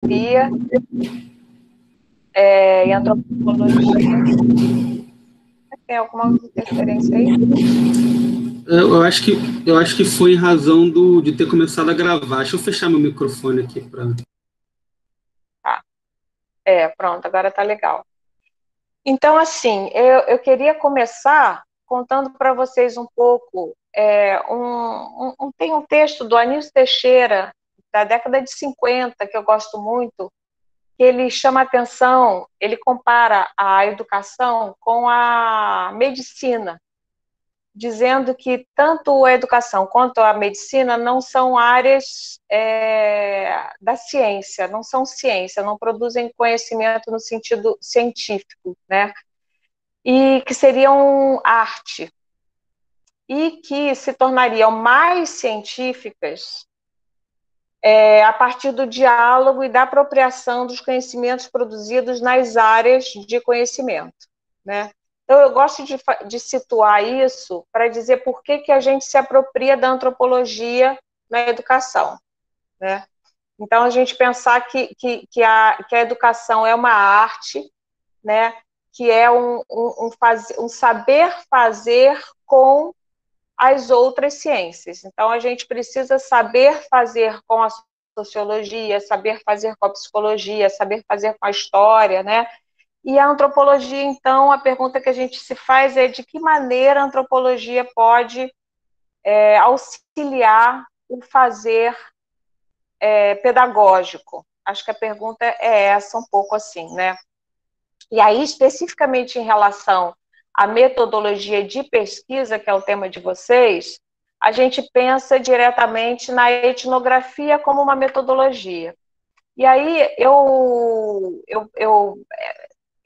e antropologia. Tem alguma interferência aí? Eu acho que foi em razão de ter começado a gravar. Deixa eu fechar meu microfone aqui para. Tá. Pronto, agora tá legal. Então, assim, eu queria começar contando para vocês um pouco. Tem um texto do Anísio Teixeira, da década de 50, que eu gosto muito, que ele chama atenção, ele compara a educação com a medicina, dizendo que tanto a educação quanto a medicina não são áreas da ciência, não são ciência, não produzem conhecimento no sentido científico, né? E que seriam arte, e que se tornariam mais científicas a partir do diálogo e da apropriação dos conhecimentos produzidos nas áreas de conhecimento, né? Então, eu gosto de situar isso para dizer por que a gente se apropria da antropologia na educação, né? Então, a gente pensar que a educação é uma arte, né? Que é um saber fazer com as outras ciências. Então, a gente precisa saber fazer com a sociologia, saber fazer com a psicologia, saber fazer com a história, né? E a antropologia, então, a pergunta que a gente se faz é de que maneira a antropologia pode auxiliar o fazer pedagógico. Acho que a pergunta é essa, um pouco assim, né? E aí, especificamente em relação à metodologia de pesquisa, que é o tema de vocês, a gente pensa diretamente na etnografia como uma metodologia. E aí, eu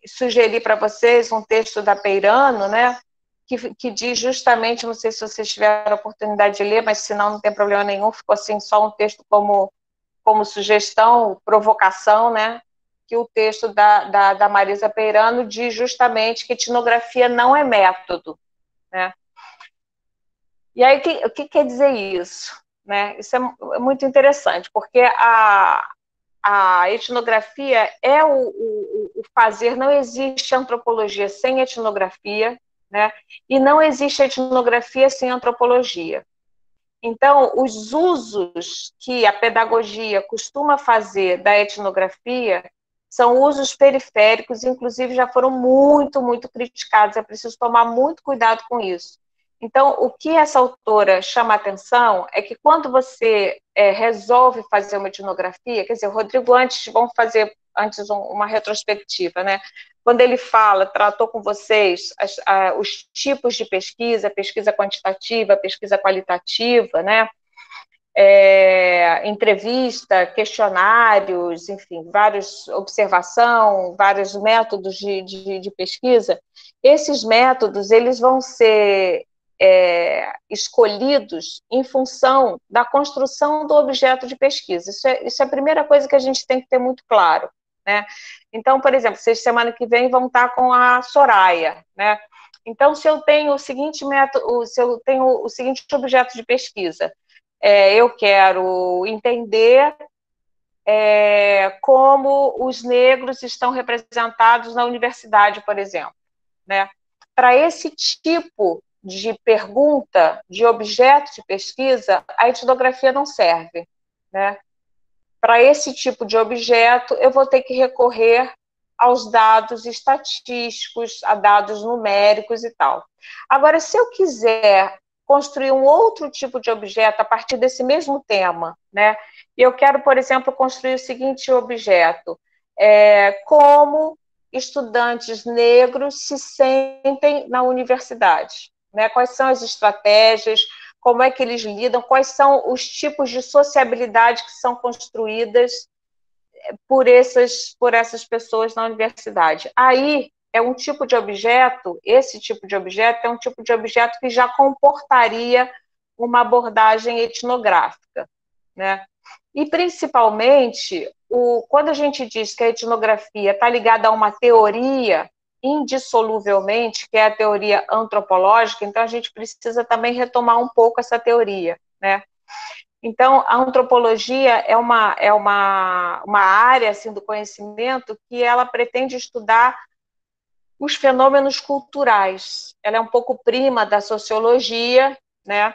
sugeri para vocês um texto da Peirano, né, que diz justamente, não sei se vocês tiveram a oportunidade de ler, mas se não, não tem problema nenhum, ficou assim só um texto como sugestão, provocação, né, que o texto da Marisa Peirano diz justamente que etnografia não é método, né? E aí, o que quer dizer isso? Né? Isso é muito interessante, porque a etnografia é o fazer, não existe antropologia sem etnografia, né? E não existe etnografia sem antropologia. Então, os usos que a pedagogia costuma fazer da etnografia são usos periféricos, inclusive já foram muito, muito criticados, é preciso tomar muito cuidado com isso. Então, o que essa autora chama a atenção é que quando você resolve fazer uma etnografia, quer dizer, o Rodrigo, vamos fazer antes uma retrospectiva, né? Quando ele tratou com vocês os tipos de pesquisa, pesquisa quantitativa, pesquisa qualitativa, né? Entrevista, questionários, enfim, observação, vários métodos de pesquisa. Esses métodos, eles vão ser escolhidos em função da construção do objeto de pesquisa. Isso é a primeira coisa que a gente tem que ter muito claro, né? Então, por exemplo, vocês semana que vem vão estar com a Soraya, né? Então, se eu tenho o seguinte método, se eu tenho o seguinte objeto de pesquisa, eu quero entender como os negros estão representados na universidade, por exemplo, né? Para esse tipo de pergunta, de objeto de pesquisa, a etnografia não serve, né? Para esse tipo de objeto, eu vou ter que recorrer aos dados estatísticos, a dados numéricos e tal. Agora, se eu quiser construir um outro tipo de objeto a partir desse mesmo tema, né? Eu quero, por exemplo, construir o seguinte objeto: como estudantes negros se sentem na universidade, né? Quais são as estratégias, como é que eles lidam, quais são os tipos de sociabilidade que são construídas por essas pessoas na universidade. Aí é um tipo de objeto, esse tipo de objeto é um tipo de objeto que já comportaria uma abordagem etnográfica, né? E, principalmente, quando a gente diz que a etnografia está ligada a uma teoria, indissoluvelmente, que é a teoria antropológica, então a gente precisa também retomar um pouco essa teoria, né? Então, a antropologia é uma área assim, do conhecimento que ela pretende estudar os fenômenos culturais. Ela é um pouco prima da sociologia, né?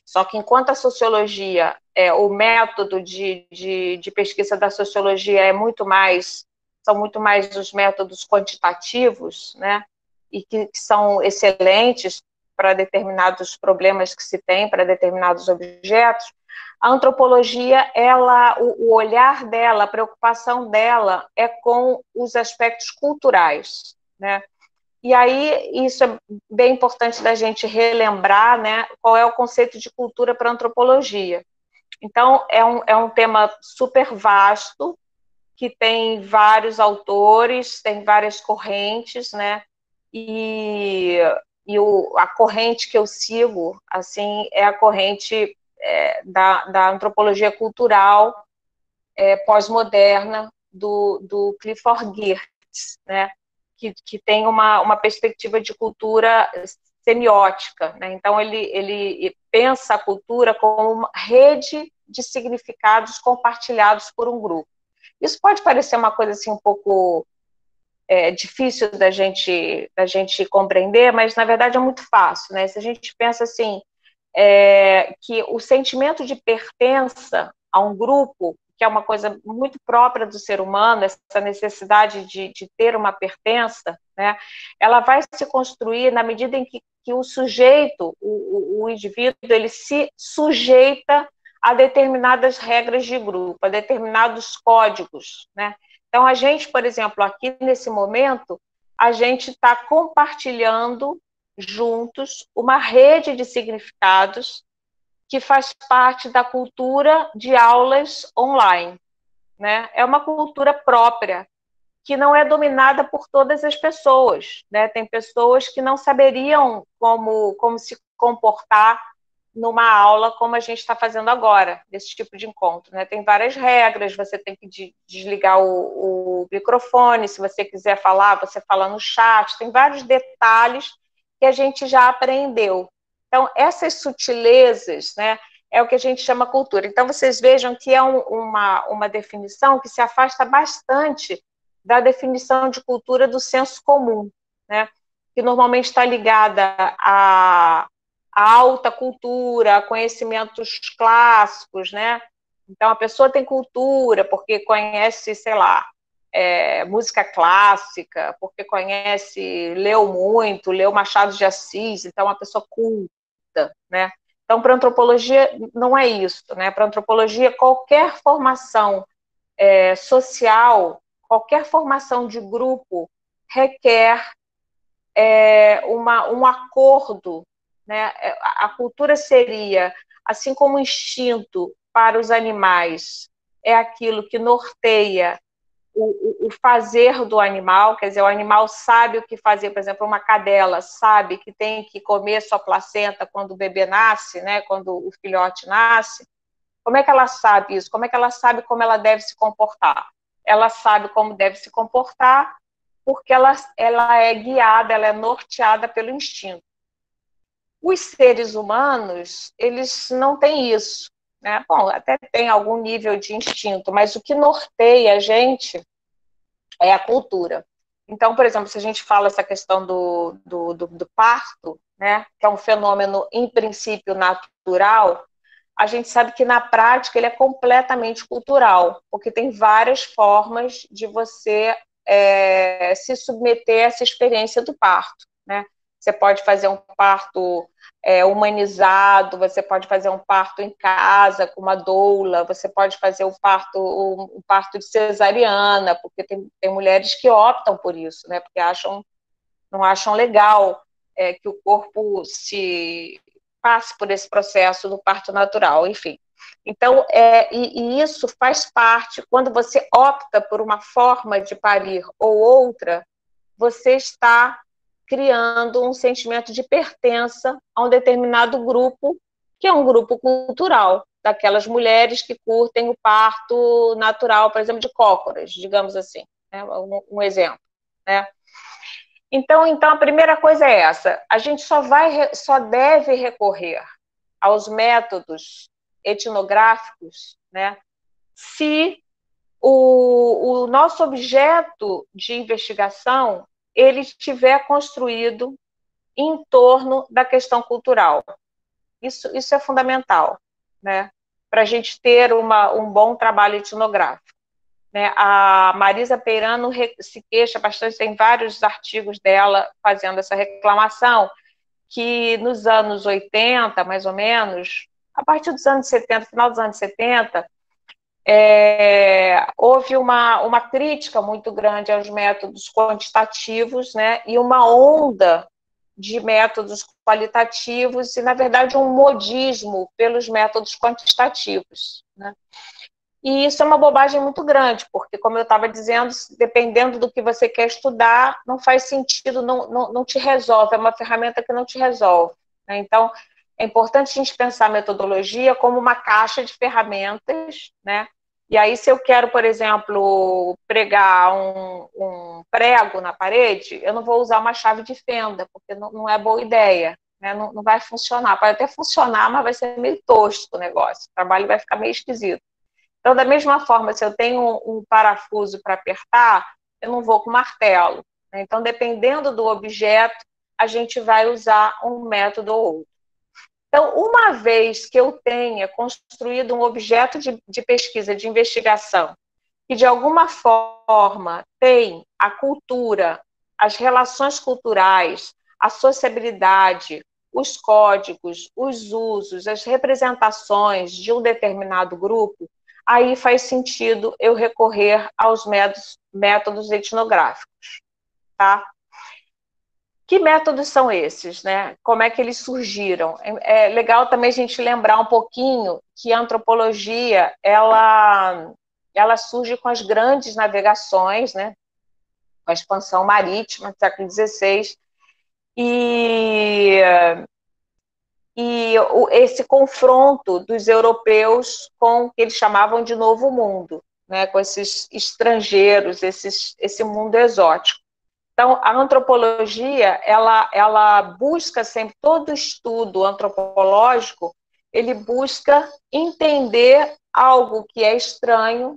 Só que enquanto a sociologia, o método de pesquisa da sociologia são muito mais os métodos quantitativos, né? E que são excelentes para determinados problemas que se tem, para determinados objetos. A antropologia, o olhar dela, a preocupação dela é com os aspectos culturais, né? E aí, isso é bem importante da gente relembrar, né, qual é o conceito de cultura para a antropologia. Então, é um tema super vasto, que tem vários autores, tem várias correntes, né, e a corrente que eu sigo, assim, é a corrente da antropologia cultural pós-moderna do Clifford Geertz, né, que tem uma perspectiva de cultura semiótica, né? Então ele pensa a cultura como uma rede de significados compartilhados por um grupo. Isso pode parecer uma coisa assim um pouco difícil da gente compreender, mas na verdade é muito fácil, né? Se a gente pensa assim, que o sentimento de pertença a um grupo, que é uma coisa muito própria do ser humano, essa necessidade de ter uma pertença, né, ela vai se construir na medida em que o sujeito, o indivíduo, ele se sujeita a determinadas regras de grupo, a determinados códigos, né? Então, a gente, por exemplo, aqui nesse momento, a gente está compartilhando juntos uma rede de significados que faz parte da cultura de aulas online, né? É uma cultura própria, que não é dominada por todas as pessoas, né? Tem pessoas que não saberiam como se comportar numa aula como a gente está fazendo agora, desse tipo de encontro, né? Tem várias regras, você tem que desligar o microfone, se você quiser falar, você fala no chat, tem vários detalhes que a gente já aprendeu. Então, essas sutilezas, né, é o que a gente chama cultura. Então, vocês vejam que é uma definição que se afasta bastante da definição de cultura do senso comum, né, que normalmente está ligada a alta cultura, a conhecimentos clássicos, né? Então, a pessoa tem cultura porque conhece, sei lá, música clássica, porque leu muito, leu Machado de Assis, então é uma pessoa culta, né? Então, para a antropologia, não é isso, né? Para a antropologia, qualquer formação social, qualquer formação de grupo requer um acordo, né? A cultura seria, assim como o instinto para os animais é aquilo que norteia o fazer do animal, quer dizer, o animal sabe o que fazer, por exemplo, uma cadela sabe que tem que comer sua placenta quando o bebê nasce, né? Quando o filhote nasce. Como é que ela sabe isso? Como é que ela sabe como ela deve se comportar? Ela sabe como deve se comportar porque ela é guiada, ela é norteada pelo instinto. Os seres humanos, eles não têm isso, né? Bom, até tem algum nível de instinto, mas o que norteia a gente é a cultura. Então, por exemplo, se a gente fala essa questão do parto, né, que é um fenômeno, em princípio, natural, a gente sabe que, na prática, ele é completamente cultural, porque tem várias formas de você se submeter a essa experiência do parto, né? Você pode fazer um parto humanizado, você pode fazer um parto em casa, com uma doula, você pode fazer um parto de cesariana, porque tem mulheres que optam por isso, né? Porque não acham legal que o corpo se passe por esse processo do parto natural, enfim. Então, e isso faz parte, quando você opta por uma forma de parir ou outra, você está criando um sentimento de pertença a um determinado grupo, que é um grupo cultural, daquelas mulheres que curtem o parto natural, por exemplo, de cócoras, digamos assim, né? Um exemplo, né? Então, a primeira coisa é essa: a gente só deve recorrer aos métodos etnográficos, né, se o nosso objeto de investigação ele estiver construído em torno da questão cultural. Isso é fundamental, né, para a gente ter um bom trabalho etnográfico. Né? A Marisa Peirano se queixa bastante, tem vários artigos dela fazendo essa reclamação, que nos anos 80, mais ou menos, a partir dos anos 70, final dos anos 70, houve uma crítica muito grande aos métodos quantitativos, né, e uma onda de métodos qualitativos e, na verdade, um modismo pelos métodos quantitativos, né? E isso é uma bobagem muito grande, porque, como eu estava dizendo, dependendo do que você quer estudar, não faz sentido, não te resolve, é uma ferramenta que não te resolve, né? Então, é importante a gente pensar a metodologia como uma caixa de ferramentas, né? E aí, se eu quero, por exemplo, pregar um prego na parede, eu não vou usar uma chave de fenda, porque não é boa ideia, né? Não vai funcionar. Pode até funcionar, mas vai ser meio tosco o negócio. O trabalho vai ficar meio esquisito. Então, da mesma forma, se eu tenho um parafuso para apertar, eu não vou com martelo, né? Então, dependendo do objeto, a gente vai usar um método ou outro. Então, uma vez que eu tenha construído um objeto de pesquisa, de investigação, que de alguma forma tem a cultura, as relações culturais, a sociabilidade, os códigos, os usos, as representações de um determinado grupo, aí faz sentido eu recorrer aos métodos etnográficos, tá? Que métodos são esses, né? Como é que eles surgiram? É legal também a gente lembrar um pouquinho que a antropologia, ela surge com as grandes navegações, né? Com a expansão marítima do século XVI, e esse confronto dos europeus com o que eles chamavam de Novo Mundo, né? Com esses estrangeiros, esse mundo exótico. Então, a antropologia, ela busca sempre, todo estudo antropológico, ele busca entender algo que é estranho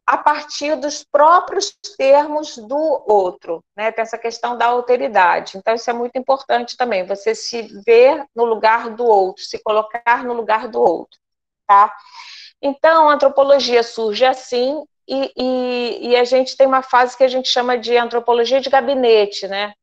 a partir dos próprios termos do outro, né? Tem essa questão da alteridade. Então, isso é muito importante também, você se ver no lugar do outro, se colocar no lugar do outro, tá? Então, a antropologia surge assim, e a gente tem uma fase que a gente chama de antropologia de gabinete, né?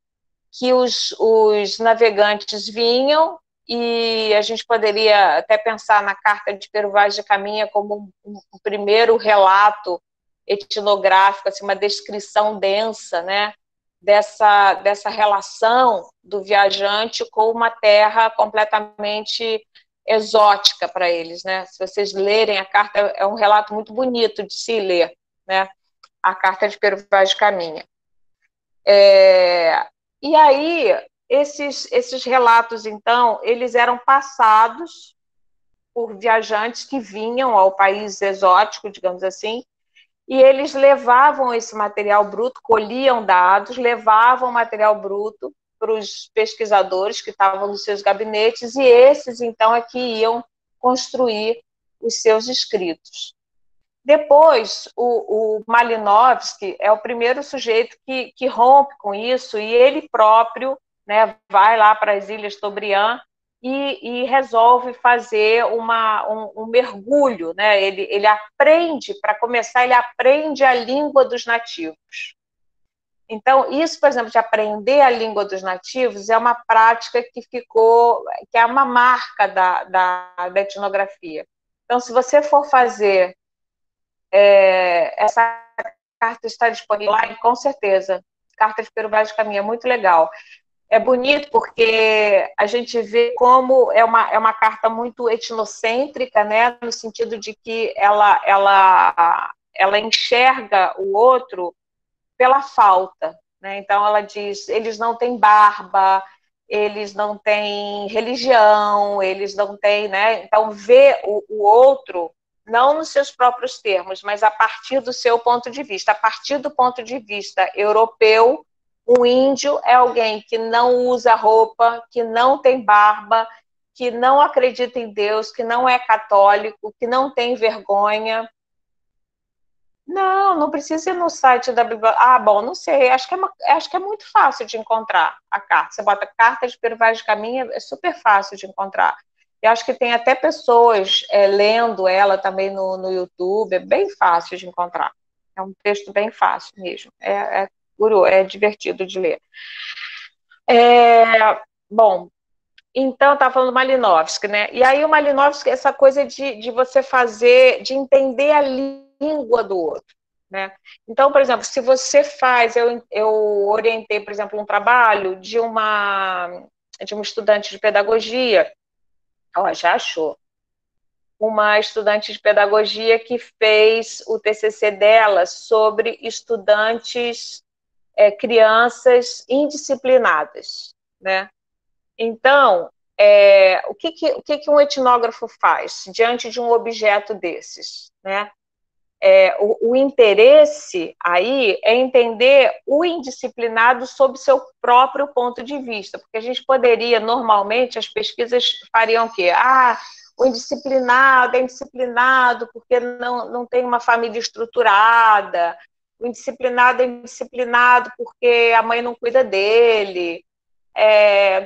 Que os navegantes vinham, e a gente poderia até pensar na carta de Pero Vaz de Caminha como um primeiro relato etnográfico, assim, uma descrição densa, né? Dessa relação do viajante com uma terra completamente exótica para eles, né? Se vocês lerem a carta, é um relato muito bonito de se ler, né? A carta de Pero Vaz de Caminha. E aí, esses relatos, então, eles eram passados por viajantes que vinham ao país exótico, digamos assim, e eles levavam esse material bruto, colhiam dados, levavam material bruto para os pesquisadores que estavam nos seus gabinetes, e esses, então, é que iam construir os seus escritos. Depois, o Malinowski é o primeiro sujeito que rompe com isso, e ele próprio, né, vai lá para as Ilhas Tobriand e resolve fazer um mergulho, né? Ele aprende, para começar, ele aprende a língua dos nativos. Então, isso, por exemplo, de aprender a língua dos nativos é uma prática que é uma marca da etnografia. Então, se você for fazer, essa carta está disponível lá, com certeza. Carta de Pero Vaz de Caminha, muito legal. É bonito porque a gente vê como é uma carta muito etnocêntrica, né, no sentido de que ela enxerga o outro pela falta, né? Então ela diz, eles não têm barba, eles não têm religião, eles não têm, né? Então vê o outro não nos seus próprios termos, mas a partir do seu ponto de vista, a partir do ponto de vista europeu. O índio é alguém que não usa roupa, que não tem barba, que não acredita em Deus, que não é católico, que não tem vergonha. Não, não precisa ir no site da biblioteca. Ah, bom, não sei, acho que é muito fácil de encontrar a carta. Você bota Carta de Pero Vaz de Caminha, é super fácil de encontrar. Eu acho que tem até pessoas lendo ela também no YouTube, é bem fácil de encontrar. É um texto bem fácil mesmo, é divertido de ler. Bom, então, estava falando do Malinowski, né? E aí o Malinowski, essa coisa de você fazer, de entender a língua do outro, né? Então, por exemplo, se você faz, eu orientei, por exemplo, um trabalho de uma estudante de pedagogia, ó, já achou, uma estudante de pedagogia que fez o TCC dela sobre estudantes, crianças indisciplinadas, né? Então, o que um etnógrafo faz diante de um objeto desses, né? O interesse aí é entender o indisciplinado sob seu próprio ponto de vista, porque a gente poderia, normalmente, as pesquisas fariam o quê? O indisciplinado é indisciplinado porque não tem uma família estruturada, o indisciplinado é indisciplinado porque a mãe não cuida dele,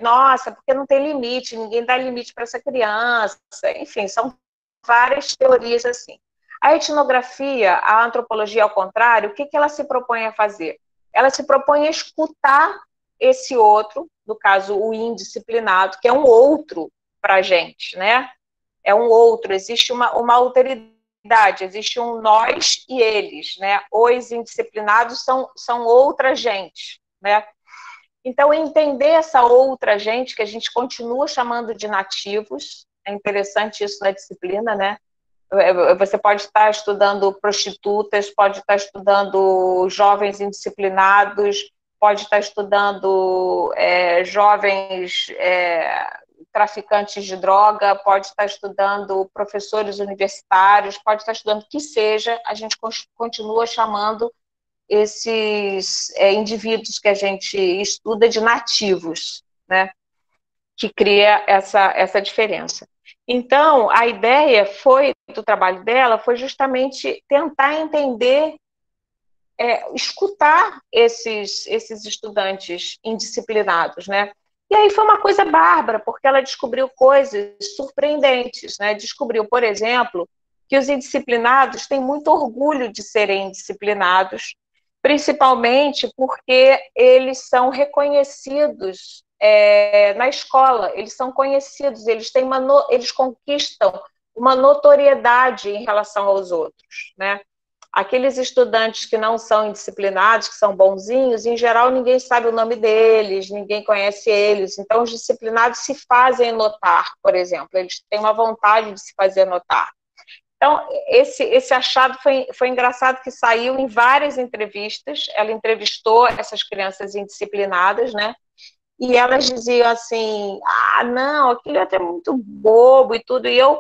nossa, porque não tem limite, ninguém dá limite para essa criança, enfim, são várias teorias assim. A etnografia, a antropologia, ao contrário, o que ela se propõe a fazer? Ela se propõe a escutar esse outro, no caso, o indisciplinado, que é um outro para a gente, né? É um outro, existe uma alteridade, existe um nós e eles, né? Os indisciplinados são outra gente, né? Então, entender essa outra gente, que a gente continua chamando de nativos, é interessante isso na disciplina, né? Você pode estar estudando prostitutas, pode estar estudando jovens indisciplinados, pode estar estudando jovens traficantes de droga, pode estar estudando professores universitários, pode estar estudando o que seja, a gente continua chamando esses indivíduos que a gente estuda de nativos, né? Que cria essa diferença. Então, a ideia do trabalho dela foi justamente tentar entender, escutar esses estudantes indisciplinados, né? E aí foi uma coisa bárbara, porque ela descobriu coisas surpreendentes, né? Descobriu, por exemplo, que os indisciplinados têm muito orgulho de serem indisciplinados, principalmente porque eles são reconhecidos na escola, eles são conhecidos, eles conquistam uma notoriedade em relação aos outros, né? Aqueles estudantes que não são indisciplinados, que são bonzinhos, em geral ninguém sabe o nome deles, ninguém conhece eles, então os disciplinados se fazem notar, por exemplo, eles têm uma vontade de se fazer notar. Então, esse achado foi engraçado, que saiu em várias entrevistas, ela entrevistou essas crianças indisciplinadas, né? E elas diziam assim, não, aquilo é até muito bobo e tudo, e eu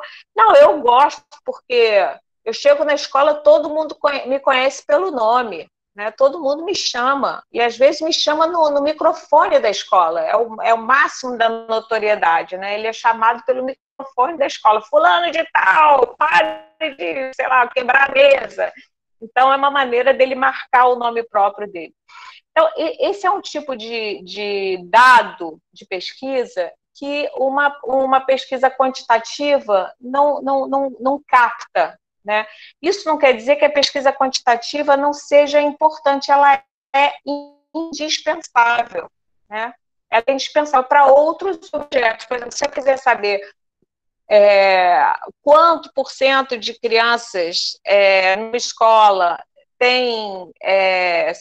gosto porque eu chego na escola, todo mundo me conhece pelo nome, né? Todo mundo me chama, e às vezes me chama no microfone da escola, é o máximo da notoriedade, né? Ele é chamado pelo microfone da escola, fulano de tal, pare de, sei lá, quebrar a mesa. Então, é uma maneira dele marcar o nome próprio dele. Então, esse é um tipo de dado de pesquisa que uma pesquisa quantitativa não capta, né? Isso não quer dizer que a pesquisa quantitativa não seja importante, ela é indispensável, né? Ela é indispensável para outros objetos. Por exemplo, se eu quiser saber quanto por cento de crianças numa escola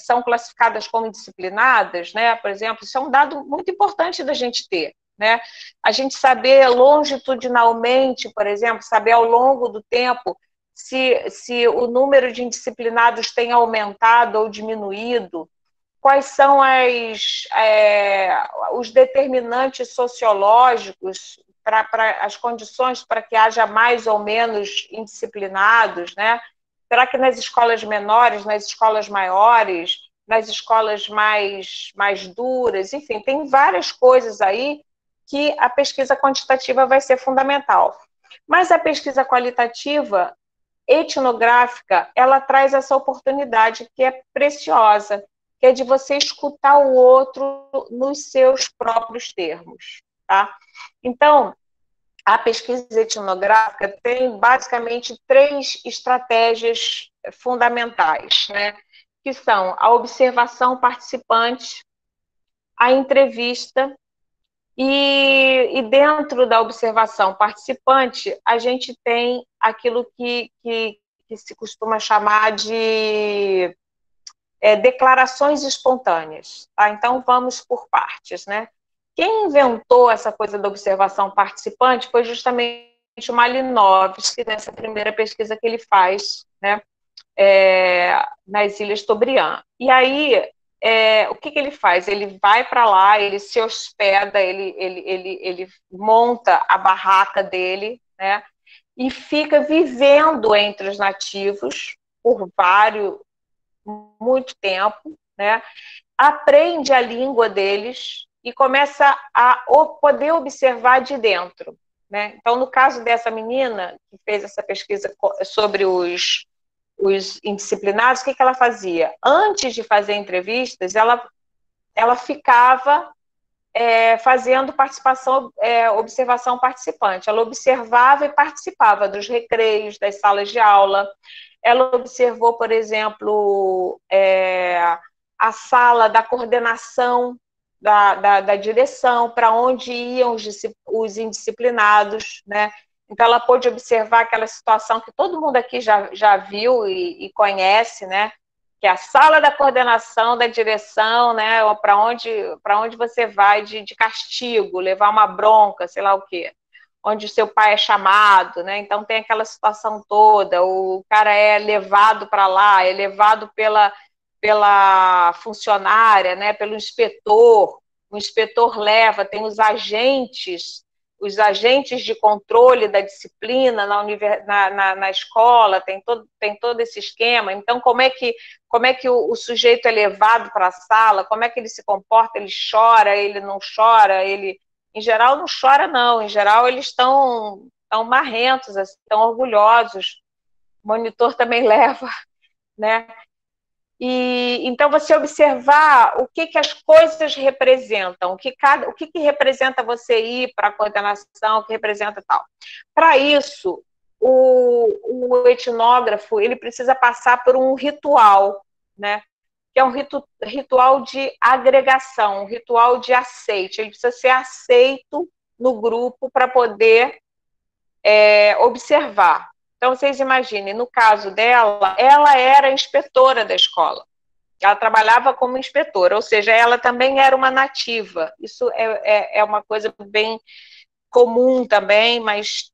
são classificadas como indisciplinadas, né? Por exemplo, isso é um dado muito importante da gente ter, né? A gente saber longitudinalmente, por exemplo, saber ao longo do tempo se o número de indisciplinados tem aumentado ou diminuído, quais são os determinantes sociológicos para as condições para que haja mais ou menos indisciplinados, né? Será que nas escolas menores, nas escolas maiores, nas escolas mais duras, enfim, tem várias coisas aí que a pesquisa quantitativa vai ser fundamental. Mas a pesquisa qualitativa, etnográfica, ela traz essa oportunidade que é preciosa, que é de você escutar o outro nos seus próprios termos, tá? Então, a pesquisa etnográfica tem basicamente 3 estratégias fundamentais, né? Que são a observação participante, a entrevista e dentro da observação participante, a gente tem aquilo que se costuma chamar de declarações espontâneas. Tá? Então, vamos por partes. Né? Quem inventou essa coisa da observação participante foi justamente o Malinowski, nessa primeira pesquisa que ele faz, né? Nas Ilhas Tobriand. E aí, o que ele faz? Ele vai para lá, ele se hospeda, ele monta a barraca dele, né? E fica vivendo entre os nativos por muito tempo, né? Aprende a língua deles e começa a poder observar de dentro, né? Então, no caso dessa menina que fez essa pesquisa sobre os indisciplinados, o que ela fazia? Antes de fazer entrevistas, ela ficava fazendo observação participante. Ela observava e participava dos recreios, das salas de aula. Ela observou, por exemplo, a sala da coordenação da direção, para onde iam os indisciplinados, né? Então, ela pôde observar aquela situação que todo mundo aqui já viu e conhece, né? Que é a sala da coordenação, da direção, né? Para onde você vai de castigo, levar uma bronca, sei lá o quê. Onde o seu pai é chamado, né? Então, tem aquela situação toda. O cara é levado para lá, é levado pela funcionária, né? Pelo inspetor. O inspetor leva, tem os agentes de controle da disciplina na escola, tem todo esse esquema. Então, como é que o sujeito é levado para a sala, como é que ele se comporta, ele chora, ele não chora, em geral não chora não, em geral eles estão marrentos, estão orgulhosos, o monitor também leva, né? E então você observar o que as coisas representam, o que representa você ir para a coordenação, o que representa tal. Para isso, o etnógrafo ele precisa passar por um ritual, né? Que é um ritual de agregação, um ritual de aceite. Ele precisa ser aceito no grupo para poder observar. Então, vocês imaginem, no caso dela, ela era inspetora da escola. Ela trabalhava como inspetora, ou seja, ela também era uma nativa. Isso é uma coisa bem comum também, mas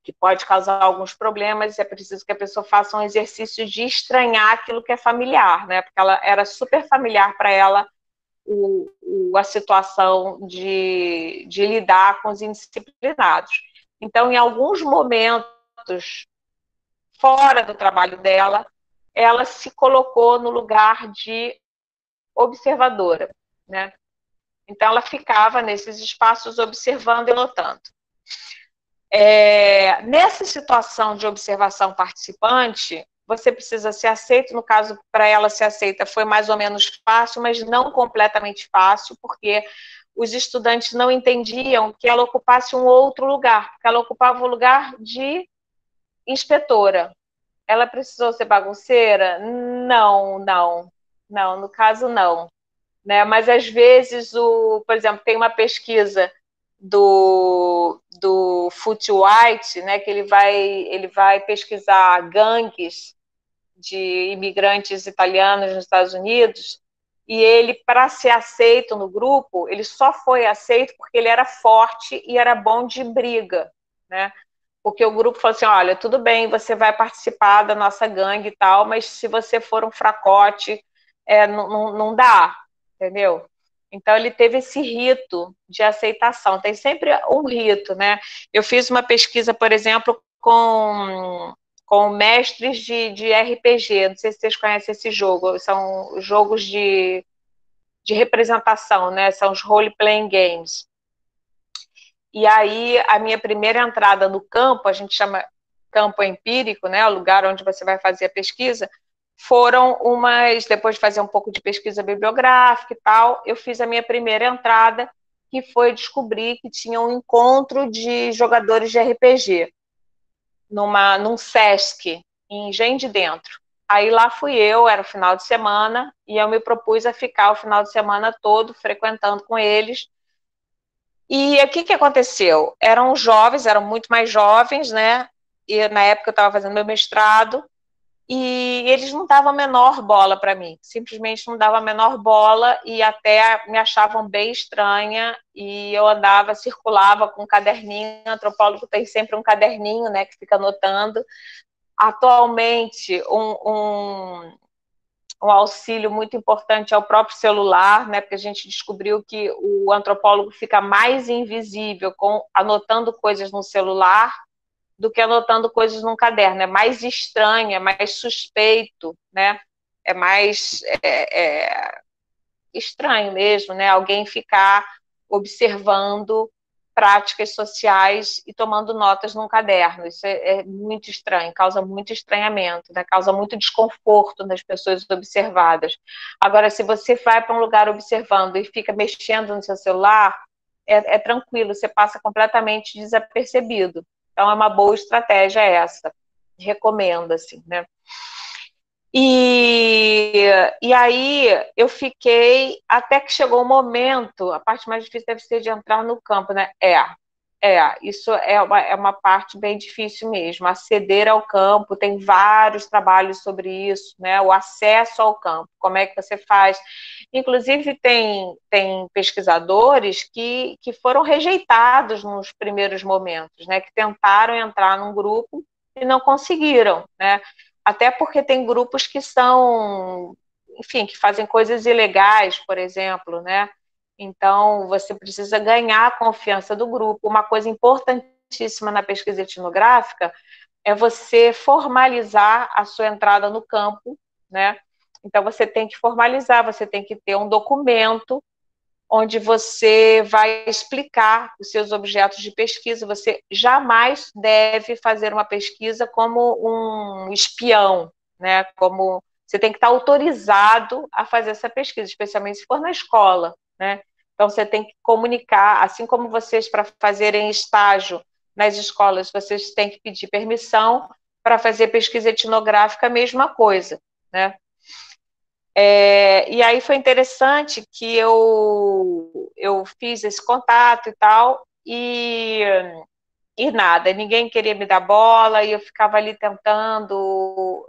que pode causar alguns problemas. É preciso que a pessoa faça um exercício de estranhar aquilo que é familiar, né? Porque ela era super familiar para ela a situação de lidar com os indisciplinados. Então, em alguns momentos fora do trabalho dela, ela se colocou no lugar de observadora, né? Então, ela ficava nesses espaços observando e notando. Nessa situação de observação participante, você precisa ser aceito, no caso, para ela ser aceita foi mais ou menos fácil, mas não completamente fácil, porque os estudantes não entendiam que ela ocupasse um outro lugar, porque ela ocupava o lugar de inspetora. Ela precisou ser bagunceira? Não, no caso não. Né? Mas às vezes, por exemplo, tem uma pesquisa do Foote White, né, que ele vai pesquisar gangues de imigrantes italianos nos Estados Unidos, e ele, para ser aceito no grupo, ele só foi aceito porque ele era forte e era bom de briga, né? Porque o grupo falou assim, olha, tudo bem, você vai participar da nossa gangue e tal, mas se você for um fracote, não dá, entendeu? Então, ele teve esse rito de aceitação. Tem sempre um rito, né? Eu fiz uma pesquisa, por exemplo, com mestres de RPG. Não sei se vocês conhecem esse jogo. São jogos de representação, né? São os role-playing games. E aí, a minha primeira entrada no campo, a gente chama campo empírico, né, o lugar onde você vai fazer a pesquisa, foram depois de fazer um pouco de pesquisa bibliográfica e tal, eu fiz a minha primeira entrada, que foi descobrir que tinha um encontro de jogadores de RPG, num Sesc, em Engenho de Dentro. Aí lá fui eu, era o final de semana, e eu me propus a ficar o final de semana todo frequentando com eles. E o que aconteceu? Eram jovens, eram muito mais jovens, né? E na época eu estava fazendo meu mestrado, e eles não davam a menor bola para mim, simplesmente não davam a menor bola e até me achavam bem estranha, e eu circulava com um caderninho, o antropólogo tem sempre um caderninho, né, que fica anotando. Atualmente, um auxílio muito importante é o próprio celular, né, porque a gente descobriu que o antropólogo fica mais invisível anotando coisas no celular do que anotando coisas num caderno. É mais estranho, é mais suspeito, né? É mais estranho mesmo, né? Alguém ficar observando práticas sociais e tomando notas num caderno. Isso é muito estranho, causa muito estranhamento, né? Causa muito desconforto nas pessoas observadas. Agora, se você vai para um lugar observando e fica mexendo no seu celular, é tranquilo, você passa completamente desapercebido. Então, é uma boa estratégia essa. Recomendo, assim, né? E aí eu fiquei, até que chegou o momento, a parte mais difícil deve ser de entrar no campo, né? Isso é uma parte bem difícil mesmo, aceder ao campo, tem vários trabalhos sobre isso, né? O acesso ao campo, como é que você faz. Inclusive, tem pesquisadores que foram rejeitados nos primeiros momentos, né? Que tentaram entrar num grupo e não conseguiram, né? Até porque tem grupos que são, enfim, que fazem coisas ilegais, por exemplo, né? Então, você precisa ganhar a confiança do grupo. Uma coisa importantíssima na pesquisa etnográfica é você formalizar a sua entrada no campo, né? Então, você tem que formalizar, você tem que ter um documento onde você vai explicar os seus objetos de pesquisa. Você jamais deve fazer uma pesquisa como um espião, né? Como você tem que estar autorizado a fazer essa pesquisa, especialmente se for na escola, né? Então você tem que comunicar, assim como vocês para fazerem estágio nas escolas, vocês têm que pedir permissão para fazer pesquisa etnográfica, a mesma coisa, né? E aí foi interessante que eu fiz esse contato e tal, e nada, ninguém queria me dar bola, e eu ficava ali tentando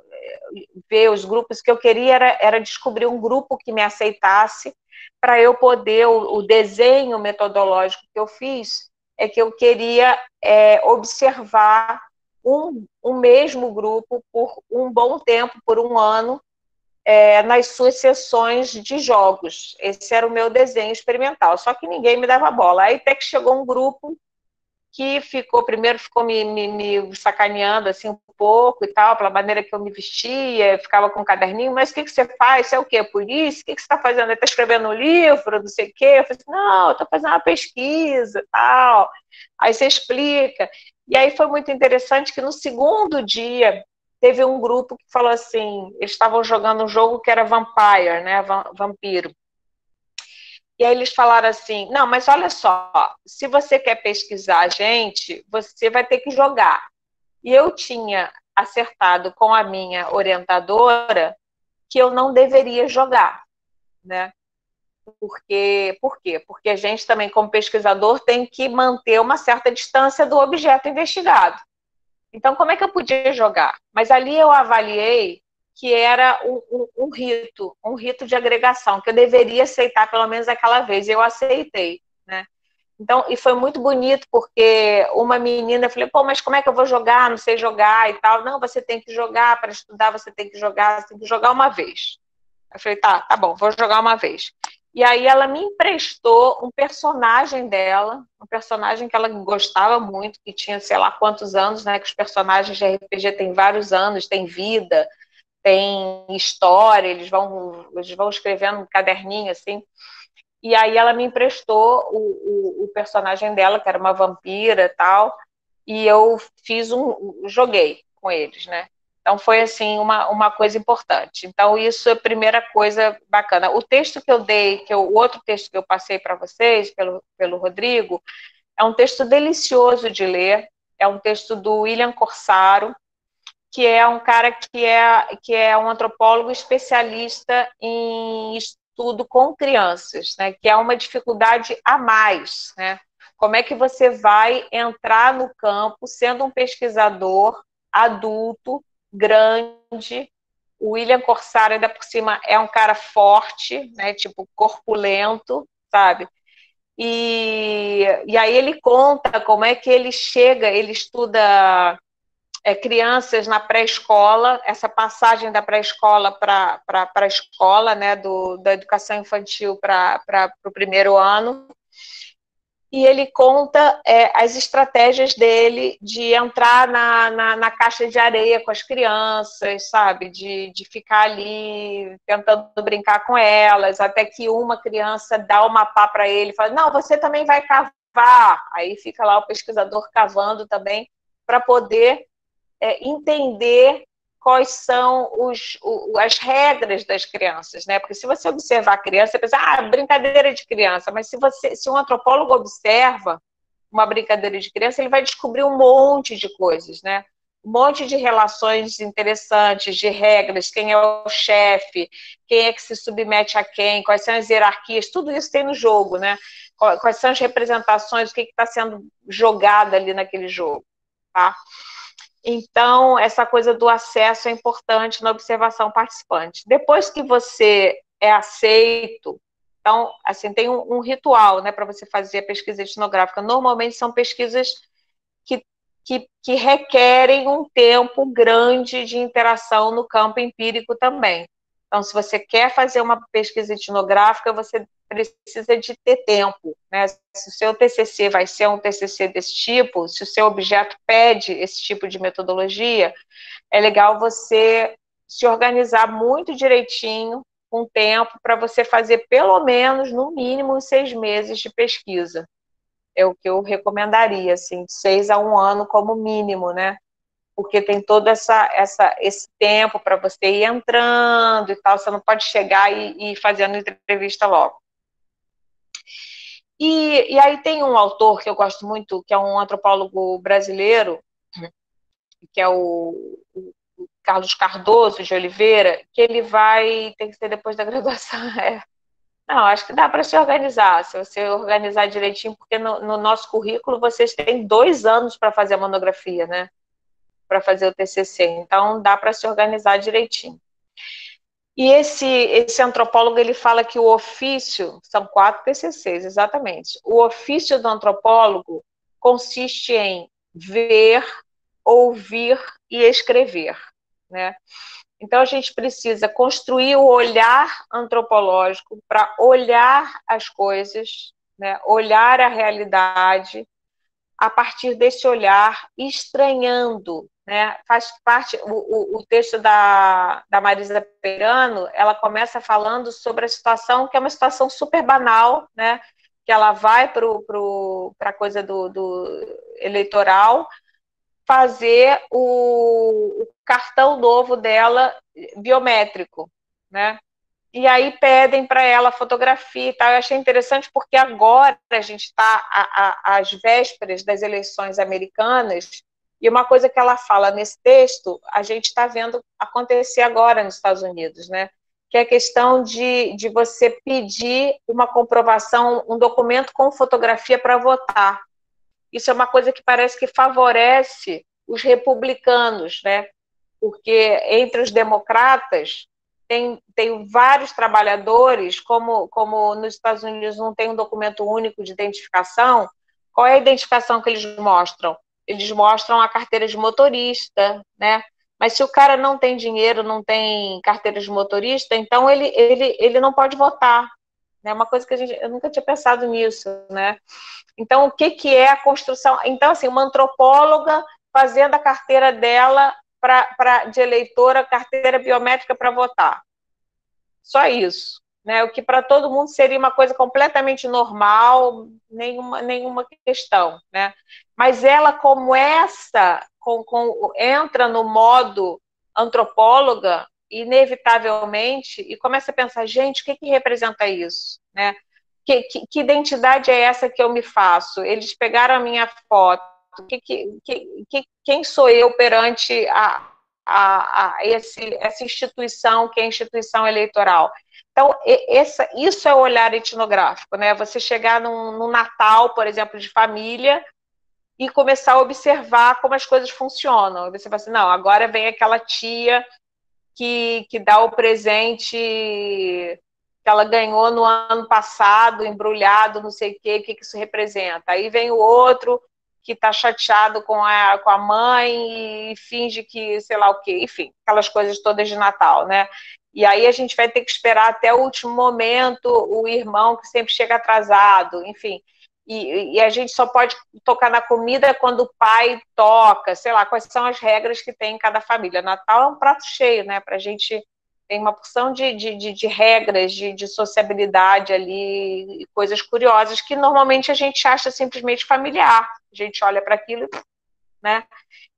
ver os grupos. Que eu queria era descobrir um grupo que me aceitasse, para eu poder, o desenho metodológico que eu fiz, é que eu queria observar um mesmo grupo por um bom tempo, por um ano, nas suas sessões de jogos. Esse era o meu desenho experimental, só que ninguém me dava bola. Aí até que chegou um grupo que primeiro ficou me sacaneando assim um pouco e tal, pela maneira que eu me vestia, ficava com um caderninho, mas o que você faz? Você é o quê? Polícia? O que você está fazendo? Está escrevendo um livro, não sei o quê? Eu falei assim, não, eu estou fazendo uma pesquisa e tal. Aí você explica. E aí foi muito interessante que no segundo dia teve um grupo que falou assim, eles estavam jogando um jogo que era Vampire, né? Vampiro. E aí eles falaram assim, não, mas olha só, se você quer pesquisar a gente, você vai ter que jogar. E eu tinha acertado com a minha orientadora que eu não deveria jogar, né? Por quê? Porque a gente também, como pesquisador, tem que manter uma certa distância do objeto investigado. Então, como é que eu podia jogar? Mas ali eu avaliei que era um rito de agregação, que eu deveria aceitar pelo menos aquela vez, e eu aceitei, né? Então, e foi muito bonito, porque uma menina, eu falei, pô, mas como é que eu vou jogar? Não sei jogar e tal. Não, você tem que jogar, para estudar você tem que jogar uma vez. Eu falei, tá bom, vou jogar uma vez. E aí ela me emprestou um personagem dela, um personagem que ela gostava muito, que tinha sei lá quantos anos, né? Que os personagens de RPG têm vários anos, têm vida, tem história, eles vão escrevendo um caderninho assim. e aí ela me emprestou o personagem dela, que era uma vampira e tal, e eu joguei com eles, né? Então foi assim uma coisa importante. Então isso é a primeira coisa bacana. O texto que eu dei, o outro texto que eu passei para vocês pelo Rodrigo, é um texto delicioso de ler. É um texto do William Corsaro, que é um cara que é um antropólogo especialista em estudo com crianças, né? Que é uma dificuldade a mais, né? Como é que você vai entrar no campo sendo um pesquisador adulto, grande? O William Corsaro, ainda por cima, é um cara forte, né? Tipo, corpulento, sabe? E aí ele conta como é que ele chega, ele estuda crianças na pré-escola, essa passagem da pré-escola para a escola, né, da educação infantil para o primeiro ano, e ele conta as estratégias dele de entrar na caixa de areia com as crianças, sabe, de ficar ali tentando brincar com elas, até que uma criança dá uma pá para ele, fala, não, você também vai cavar, aí fica lá o pesquisador cavando também, para poder entender quais são as regras das crianças, né? Porque se você observar a criança, você pensa, brincadeira de criança, mas se um antropólogo observa uma brincadeira de criança, ele vai descobrir um monte de coisas, né? Um monte de relações interessantes, de regras, quem é o chefe, quem é que se submete a quem, quais são as hierarquias, tudo isso tem no jogo, né? Quais são as representações, o que está sendo jogado ali naquele jogo, tá? Então, essa coisa do acesso é importante na observação participante. Depois que você é aceito, então, assim, tem um ritual, né, para você fazer a pesquisa etnográfica. Normalmente são pesquisas que requerem um tempo grande de interação no campo empírico também. Então, se você quer fazer uma pesquisa etnográfica, você precisa de ter tempo, né? Se o seu TCC vai ser um TCC desse tipo, se o seu objeto pede esse tipo de metodologia, é legal você se organizar muito direitinho, com tempo, para você fazer pelo menos, no mínimo, 6 meses de pesquisa. É o que eu recomendaria, assim, de 6 a 1 ano como mínimo, né? Porque tem todo esse tempo para você ir entrando e tal, você não pode chegar e ir fazendo entrevista logo. E aí tem um autor que eu gosto muito, que é um antropólogo brasileiro, que é o Carlos Cardoso de Oliveira, que ele tem que ser depois da graduação. Não, acho que dá para se organizar, se você organizar direitinho, porque no nosso currículo vocês têm 2 anos para fazer a monografia, né? Para fazer o TCC, então dá para se organizar direitinho. E esse antropólogo, ele fala que o ofício, são 4 TCCs, exatamente, o ofício do antropólogo consiste em ver, ouvir e escrever, né? Então, a gente precisa construir o olhar antropológico para olhar as coisas, né? Olhar a realidade, a partir desse olhar, estranhando, né? Faz parte, o texto da Marisa Peirano, ela começa falando sobre a situação, que é uma situação super banal, né? Que ela vai para a coisa do eleitoral, fazer o cartão novo dela biométrico, né? E aí pedem para ela fotografia e tal. Eu achei interessante porque agora a gente está às vésperas das eleições americanas, e uma coisa que ela fala nesse texto, a gente está vendo acontecer agora nos Estados Unidos, né? Que é a questão de você pedir uma comprovação, um documento com fotografia para votar. Isso é uma coisa que parece que favorece os republicanos, né? Porque entre os democratas tem vários trabalhadores, como nos Estados Unidos não tem um documento único de identificação. Qual é a identificação que eles mostram? Eles mostram a carteira de motorista, né? Mas se o cara não tem dinheiro, não tem carteira de motorista, então ele não pode votar. É uma coisa que eu nunca tinha pensado nisso, né? Então, o que é a construção? Então, assim, uma antropóloga fazendo a carteira dela de eleitora, carteira biométrica para votar. Só isso. né? O que para todo mundo seria uma coisa completamente normal, nenhuma questão, né? Mas ela, como essa, entra no modo antropóloga, inevitavelmente, e começa a pensar, gente, o que representa isso, né? Que identidade é essa que eu me faço? Eles pegaram a minha foto, quem sou eu perante essa instituição, que é a instituição eleitoral? Então, isso é o olhar etnográfico, né? Você chegar num Natal, por exemplo, de família, e começar a observar como as coisas funcionam. Você fala assim, não, agora vem aquela tia que dá o presente que ela ganhou no ano passado, embrulhado, não sei o que isso representa. Aí vem o outro que está chateado com a mãe e finge que sei lá o quê, enfim, aquelas coisas todas de Natal, né? E aí a gente vai ter que esperar até o último momento o irmão que sempre chega atrasado, enfim. E a gente só pode tocar na comida quando o pai toca, sei lá, quais são as regras que tem em cada família. Natal é um prato cheio, né? Para a gente tem uma porção de regras, de sociabilidade ali, coisas curiosas que normalmente a gente acha simplesmente familiar. A gente olha para aquilo, né?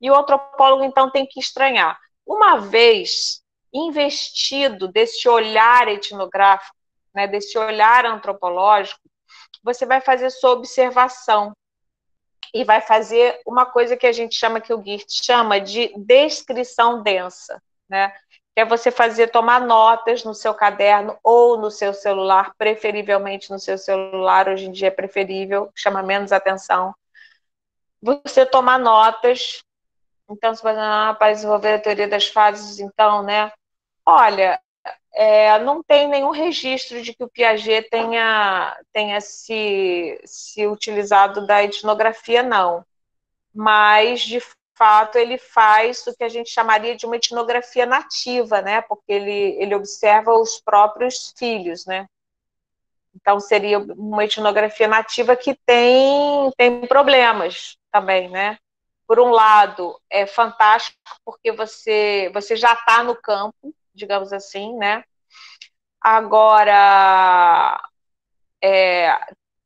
E o antropólogo, então, tem que estranhar. Uma vez investido desse olhar etnográfico, né, desse olhar antropológico, você vai fazer sua observação e vai fazer uma coisa que a gente chama, que o Geert chama de descrição densa, né? Que é você tomar notas no seu caderno ou no seu celular, preferivelmente no seu celular, hoje em dia é preferível, chama menos atenção. Você tomar notas, então você vai para desenvolver a teoria das fases, então, né? Olha, não tem nenhum registro de que o Piaget tenha se utilizado da etnografia, não. Mas, de fato, ele faz o que a gente chamaria de uma etnografia nativa, né? Porque ele observa os próprios filhos, né? Então, seria uma etnografia nativa que tem problemas também, né? Por um lado, é fantástico porque você já está no campo, digamos assim, né? Agora,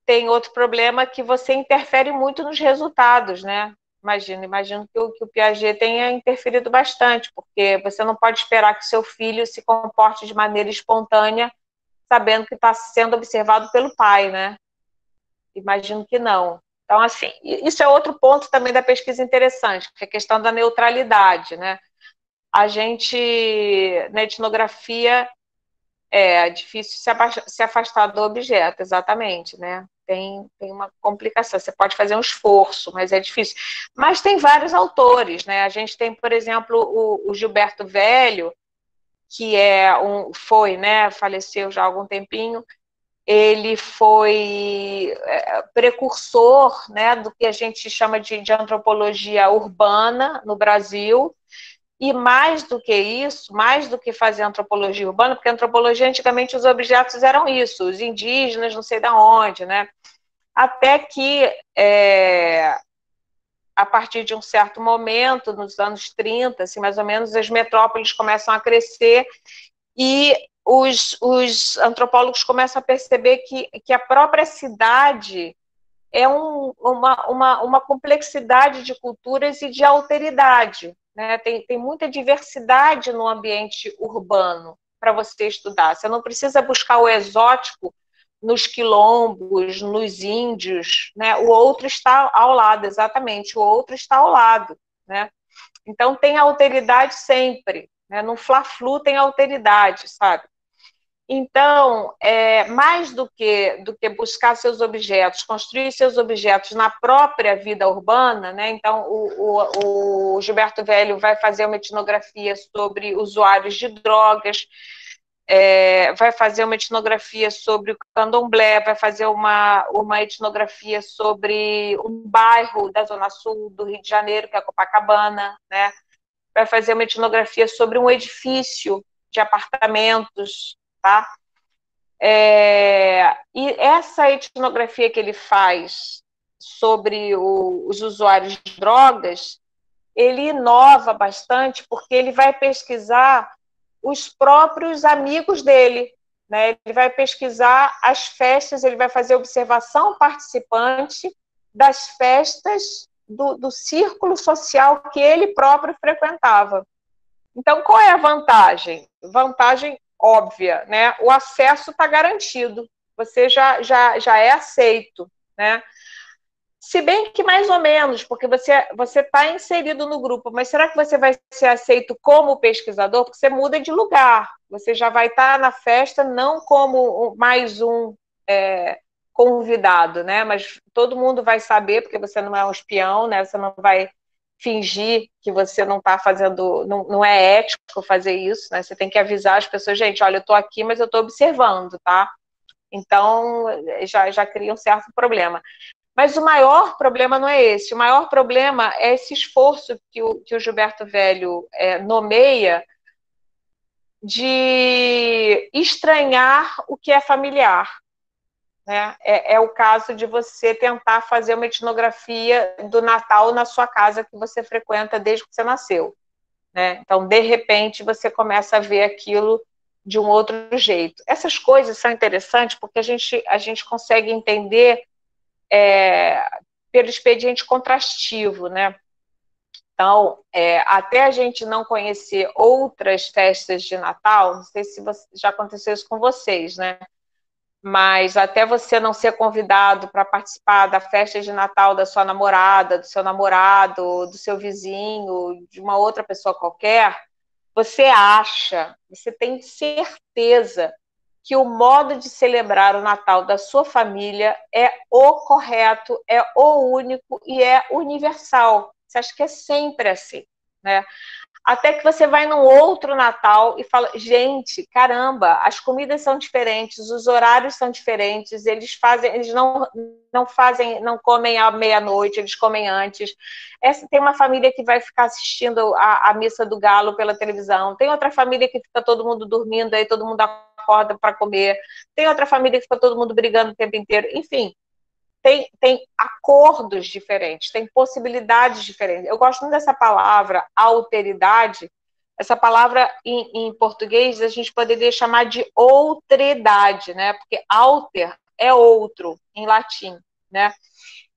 tem outro problema que você interfere muito nos resultados, né? Imagino que o Piaget tenha interferido bastante, porque você não pode esperar que seu filho se comporte de maneira espontânea, sabendo que está sendo observado pelo pai, né? Imagino que não. Então, assim, isso é outro ponto também da pesquisa interessante, que é a questão da neutralidade, né? A gente, na etnografia, é difícil se afastar do objeto, exatamente, né? Tem uma complicação. Você pode fazer um esforço, mas é difícil. Mas tem vários autores, né? A gente tem, por exemplo, o Gilberto Velho, que foi, né? Faleceu já há algum tempinho. Ele foi precursor, né, do que a gente chama de antropologia urbana no Brasil. E mais do que isso, mais do que fazer antropologia urbana, porque antropologia antigamente os objetos eram isso, os indígenas, não sei de onde, né? Até que, a partir de um certo momento, nos anos 30, assim, mais ou menos, as metrópoles começam a crescer e os antropólogos começam a perceber que a própria cidade é uma complexidade de culturas e de alteridade, né? Tem muita diversidade no ambiente urbano para você estudar. Você não precisa buscar o exótico nos quilombos, nos índios, né? O outro está ao lado, exatamente, o outro está ao lado, né? Então tem alteridade sempre, né? No Fla-Flu tem alteridade, sabe? Então, mais do que buscar seus objetos, construir seus objetos na própria vida urbana, né? Então, o Gilberto Velho vai fazer uma etnografia sobre usuários de drogas, vai fazer uma etnografia sobre o candomblé, vai fazer uma etnografia sobre um bairro da Zona Sul do Rio de Janeiro, que é a Copacabana, né? Vai fazer uma etnografia sobre um edifício de apartamentos, tá? E essa etnografia que ele faz sobre os usuários de drogas, ele inova bastante, porque ele vai pesquisar os próprios amigos dele, né? Ele vai pesquisar as festas, ele vai fazer observação participante das festas do círculo social que ele próprio frequentava. Então, qual é a vantagem? Vantagem óbvia, né? O acesso está garantido, você já é aceito, né? Se bem que mais ou menos, porque você está inserido no grupo, mas será que você vai ser aceito como pesquisador? Porque você muda de lugar, você já vai estar na festa não como mais um convidado, né? Mas todo mundo vai saber, porque você não é um espião, né? Você não vai fingir que você não está fazendo, não é ético fazer isso, né? Você tem que avisar as pessoas, gente, olha, eu estou aqui, mas eu estou observando, tá? Então, já cria um certo problema. Mas o maior problema não é esse. O maior problema é esse esforço que o Gilberto Velho nomeia de estranhar o que é familiar. Né? É o caso de você tentar fazer uma etnografia do Natal na sua casa que você frequenta desde que você nasceu. Né? Então, de repente, você começa a ver aquilo de um outro jeito. Essas coisas são interessantes porque a gente consegue entender pelo expediente contrastivo, né? Então, até a gente não conhecer outras festas de Natal, não sei se já aconteceu isso com vocês, né? Mas até você não ser convidado para participar da festa de Natal da sua namorada, do seu namorado, do seu vizinho, de uma outra pessoa qualquer, você tem certeza que o modo de celebrar o Natal da sua família é o correto, é o único e é universal. Você acha que é sempre assim, né? Até que você vai num outro Natal e fala, gente, caramba, as comidas são diferentes, os horários são diferentes, eles não comem à meia-noite, eles comem antes. Tem uma família que vai ficar assistindo a missa do galo pela televisão, tem outra família que fica todo mundo dormindo, aí todo mundo acorda para comer, tem outra família que fica todo mundo brigando o tempo inteiro, enfim. Tem acordos diferentes, tem possibilidades diferentes. Eu gosto muito dessa palavra, alteridade. Essa palavra, em português, a gente poderia chamar de outredade, né? Porque alter é outro, em latim, né?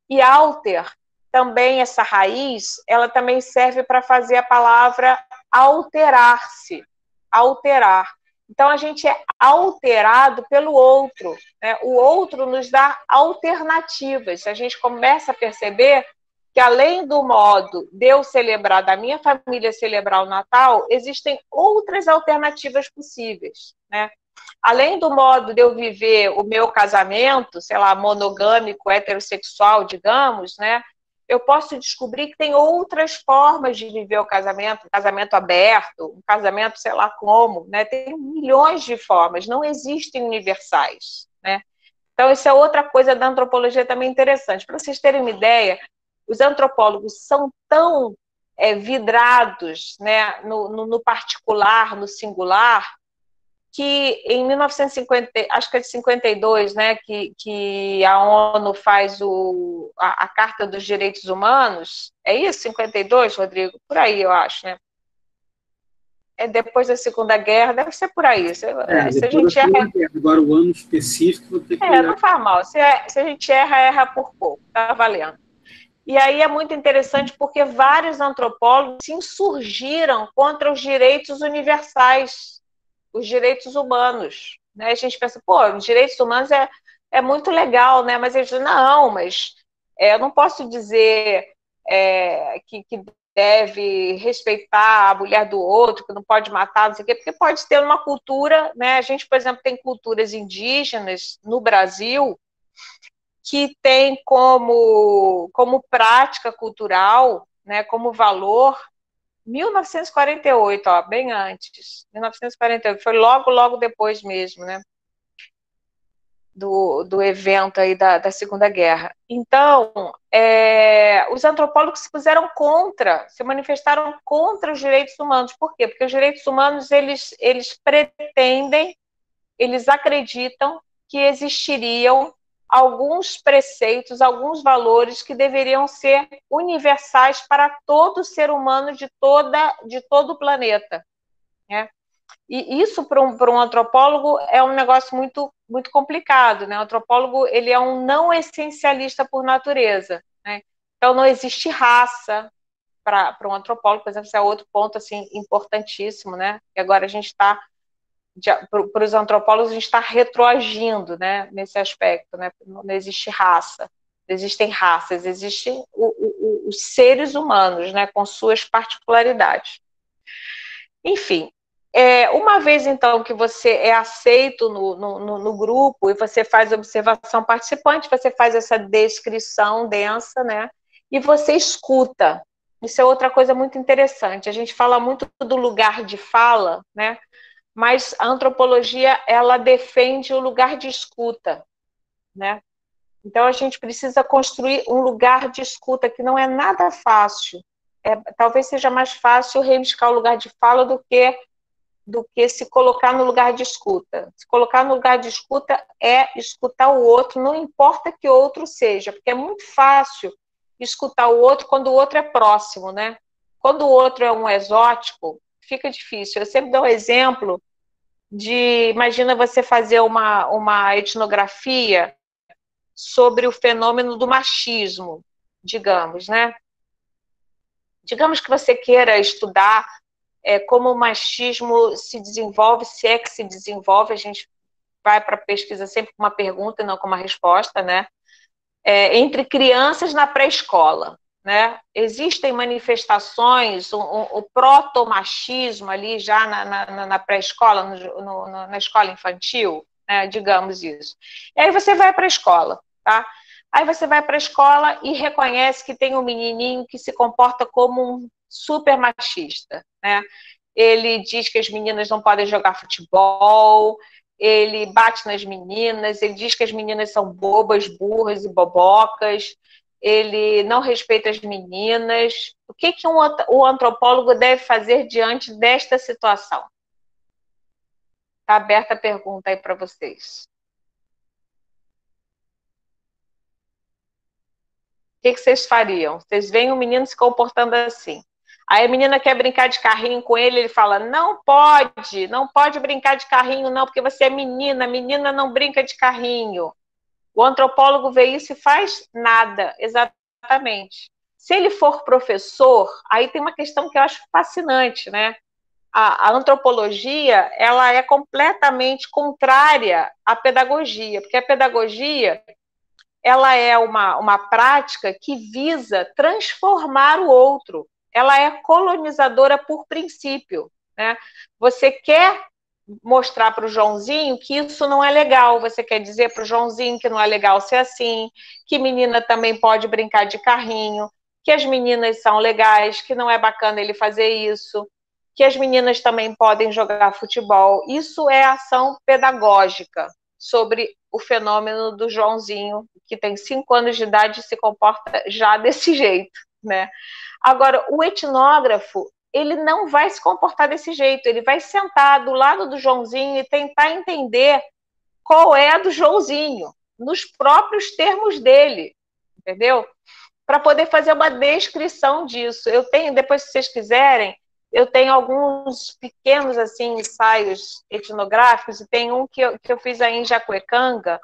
E alter, também essa raiz, ela também serve para fazer a palavra alterar-se, alterar. Então, a gente é alterado pelo outro, né? O outro nos dá alternativas. A gente começa a perceber que, além do modo de eu celebrar, da minha família celebrar o Natal, existem outras alternativas possíveis, né? Além do modo de eu viver o meu casamento, sei lá, monogâmico, heterossexual, digamos, né? Eu posso descobrir que tem outras formas de viver o casamento, um casamento aberto, um casamento sei lá como, né? Tem milhões de formas, não existem universais, né? Então, isso é outra coisa da antropologia também interessante. Para vocês terem uma ideia, os antropólogos são tão vidrados, né, no particular, no singular, que em 1950, acho que é de 52, né, que a ONU faz a Carta dos Direitos Humanos, é isso, 52, Rodrigo? Por aí, eu acho, né? É depois da Segunda Guerra, deve ser por aí. Se a gente erra... Agora, o ano específico, vou ter que olhar. Não faz mal. Se a gente erra por pouco, tá valendo. E aí é muito interessante porque vários antropólogos se insurgiram contra os direitos universais, os direitos humanos. Né? A gente pensa, pô, os direitos humanos é muito legal, né? Mas eles dizem, não, mas eu não posso dizer que deve respeitar a mulher do outro, que não pode matar, não sei o quê, porque pode ter uma cultura, né? A gente, por exemplo, tem culturas indígenas no Brasil que tem como prática cultural, né, como valor, 1948, ó, bem antes, 1948, foi logo depois mesmo, né, do evento aí da Segunda Guerra. Então, os antropólogos se manifestaram contra os direitos humanos. Por quê? Porque os direitos humanos, eles pretendem, eles acreditam que existiriam alguns preceitos, alguns valores que deveriam ser universais para todo ser humano de todo o planeta, né? E isso, para um antropólogo, é um negócio muito, muito complicado, né? O antropólogo, ele é um não essencialista por natureza, né? Então, não existe raça para um antropólogo, por exemplo, esse é outro ponto, assim, importantíssimo, né? E agora a gente está, para os antropólogos, a gente está retroagindo, né? Nesse aspecto, né? Não existe raça, não existem raças, existem os seres humanos, né? Com suas particularidades. Enfim, uma vez, então, que você é aceito no grupo e você faz observação participante, você faz essa descrição densa, né? E você escuta. Isso é outra coisa muito interessante. A gente fala muito do lugar de fala, né? Mas a antropologia, ela defende o lugar de escuta, né? Então, a gente precisa construir um lugar de escuta que não é nada fácil. Talvez seja mais fácil reivindicar o lugar de fala do que se colocar no lugar de escuta. Se colocar no lugar de escuta é escutar o outro, não importa que outro seja, porque é muito fácil escutar o outro quando o outro é próximo, né? Quando o outro é um exótico, fica difícil. Eu sempre dou um exemplo imagina você fazer uma etnografia sobre o fenômeno do machismo, digamos, né? Digamos que você queira estudar como o machismo se desenvolve, se é que se desenvolve, a gente vai para a pesquisa sempre com uma pergunta e não com uma resposta, né? Entre crianças na pré-escola, né? Existem manifestações, o protomachismo ali já na pré-escola, na escola infantil, né? Digamos isso. E aí você vai para a escola, tá? Aí você vai para a escola e reconhece que tem um menininho que se comporta como um super machista, né? Ele diz que as meninas não podem jogar futebol, ele bate nas meninas, ele diz que as meninas são bobas, burras e bobocas, ele não respeita as meninas. O que o antropólogo deve fazer diante desta situação? Está aberta a pergunta aí para vocês. O que vocês fariam? Vocês veem um menino se comportando assim. Aí a menina quer brincar de carrinho com ele, ele fala, não pode brincar de carrinho não, porque você é menina não brinca de carrinho. O antropólogo vê isso e faz nada, exatamente. Se ele for professor, aí tem uma questão que eu acho fascinante, né? A antropologia, ela é completamente contrária à pedagogia, porque a pedagogia ela é uma prática que visa transformar o outro. Ela é colonizadora por princípio, né? Você quer mostrar para o Joãozinho que isso não é legal, você quer dizer para o Joãozinho que não é legal ser assim, que menina também pode brincar de carrinho, que as meninas são legais, que não é bacana ele fazer isso, que as meninas também podem jogar futebol. Isso é ação pedagógica sobre o fenômeno do Joãozinho, que tem 5 anos de idade e se comporta já desse jeito, né? Agora, o etnógrafo, ele não vai se comportar desse jeito, ele vai sentar do lado do Joãozinho e tentar entender qual é a do Joãozinho, nos próprios termos dele, entendeu? Para poder fazer uma descrição disso. Eu tenho, depois se vocês quiserem, eu tenho alguns pequenos assim ensaios etnográficos, e tem um que eu fiz aí em Jacuecanga,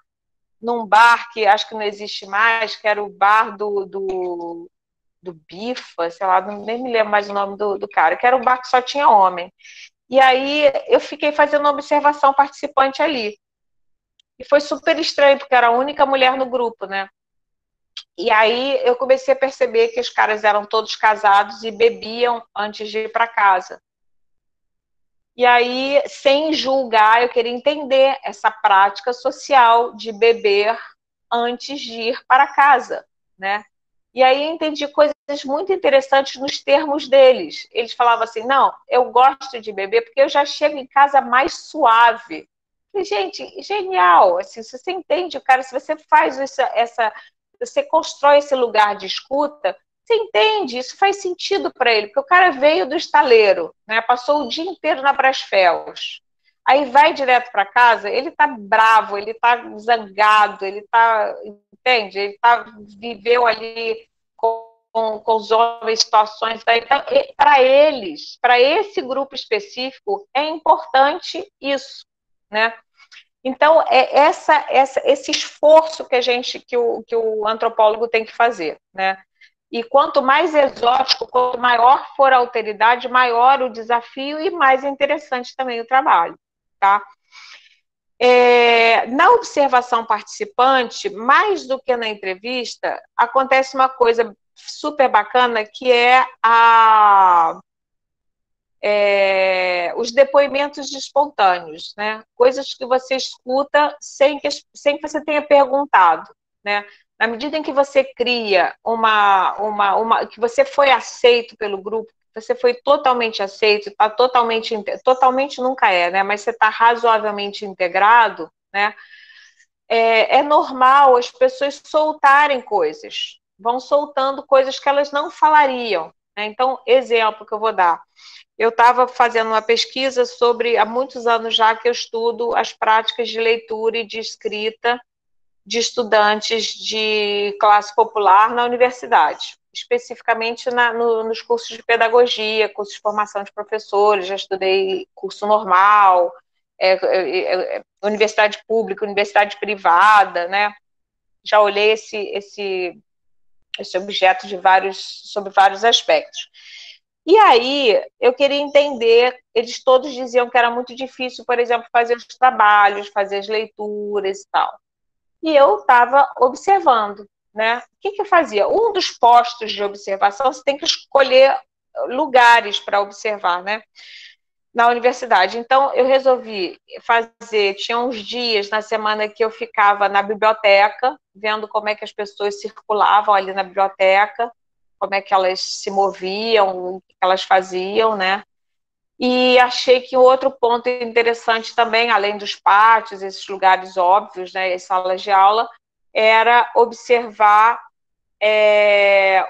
num bar que acho que não existe mais, que era o bar do Bifa, sei lá, nem me lembro mais o nome do cara, que era um bar que só tinha homem. E aí eu fiquei fazendo uma observação participante ali. E foi super estranho, porque era a única mulher no grupo, né? E aí eu comecei a perceber que os caras eram todos casados e bebiam antes de ir para casa. E aí, sem julgar, eu queria entender essa prática social de beber antes de ir para casa, né? E aí eu entendi coisas muito interessantes nos termos deles. Eles falavam assim, não, eu gosto de beber porque eu já chego em casa mais suave. E, gente, genial, assim, se você entende o cara, se você faz você constrói esse lugar de escuta, você entende, isso faz sentido para ele, porque o cara veio do estaleiro, né, passou o dia inteiro na Brasfels, aí vai direto para casa, ele tá bravo, ele tá zangado, ele tá, entende? Ele viveu ali com os homens, situações. Então, para eles, para esse grupo específico, é importante isso, né? Então, esse esforço que o antropólogo tem que fazer, né? E quanto mais exótico, quanto maior for a alteridade, maior o desafio e mais interessante também o trabalho, tá? Na observação participante, mais do que na entrevista, acontece uma coisa super bacana, que é os depoimentos espontâneos, né? Coisas que você escuta sem que você tenha perguntado, né? Na medida em que você cria que você foi aceito pelo grupo, você foi totalmente aceito, está totalmente nunca é, né? Mas você está razoavelmente integrado, né? É normal as pessoas soltarem coisas, vão soltando coisas que elas não falariam, né? Então, exemplo que eu vou dar. Eu estava fazendo uma pesquisa sobre, há muitos anos já que eu estudo as práticas de leitura e de escrita de estudantes de classe popular na universidade, especificamente nos cursos de pedagogia, cursos de formação de professores, já estudei curso normal, universidade pública, universidade privada, né? Já olhei esse objeto sobre vários aspectos. E aí, eu queria entender, eles todos diziam que era muito difícil, por exemplo, fazer os trabalhos, fazer as leituras e tal. E eu estava observando, né? O que eu fazia? Um dos postos de observação, você tem que escolher lugares para observar, né? Na universidade. Então, eu resolvi tinha uns dias na semana que eu ficava na biblioteca, vendo como é que as pessoas circulavam ali na biblioteca, como é que elas se moviam, o que elas faziam, né? E achei que outro ponto interessante também, além dos pátios, esses lugares óbvios, né, as salas de aula, era observar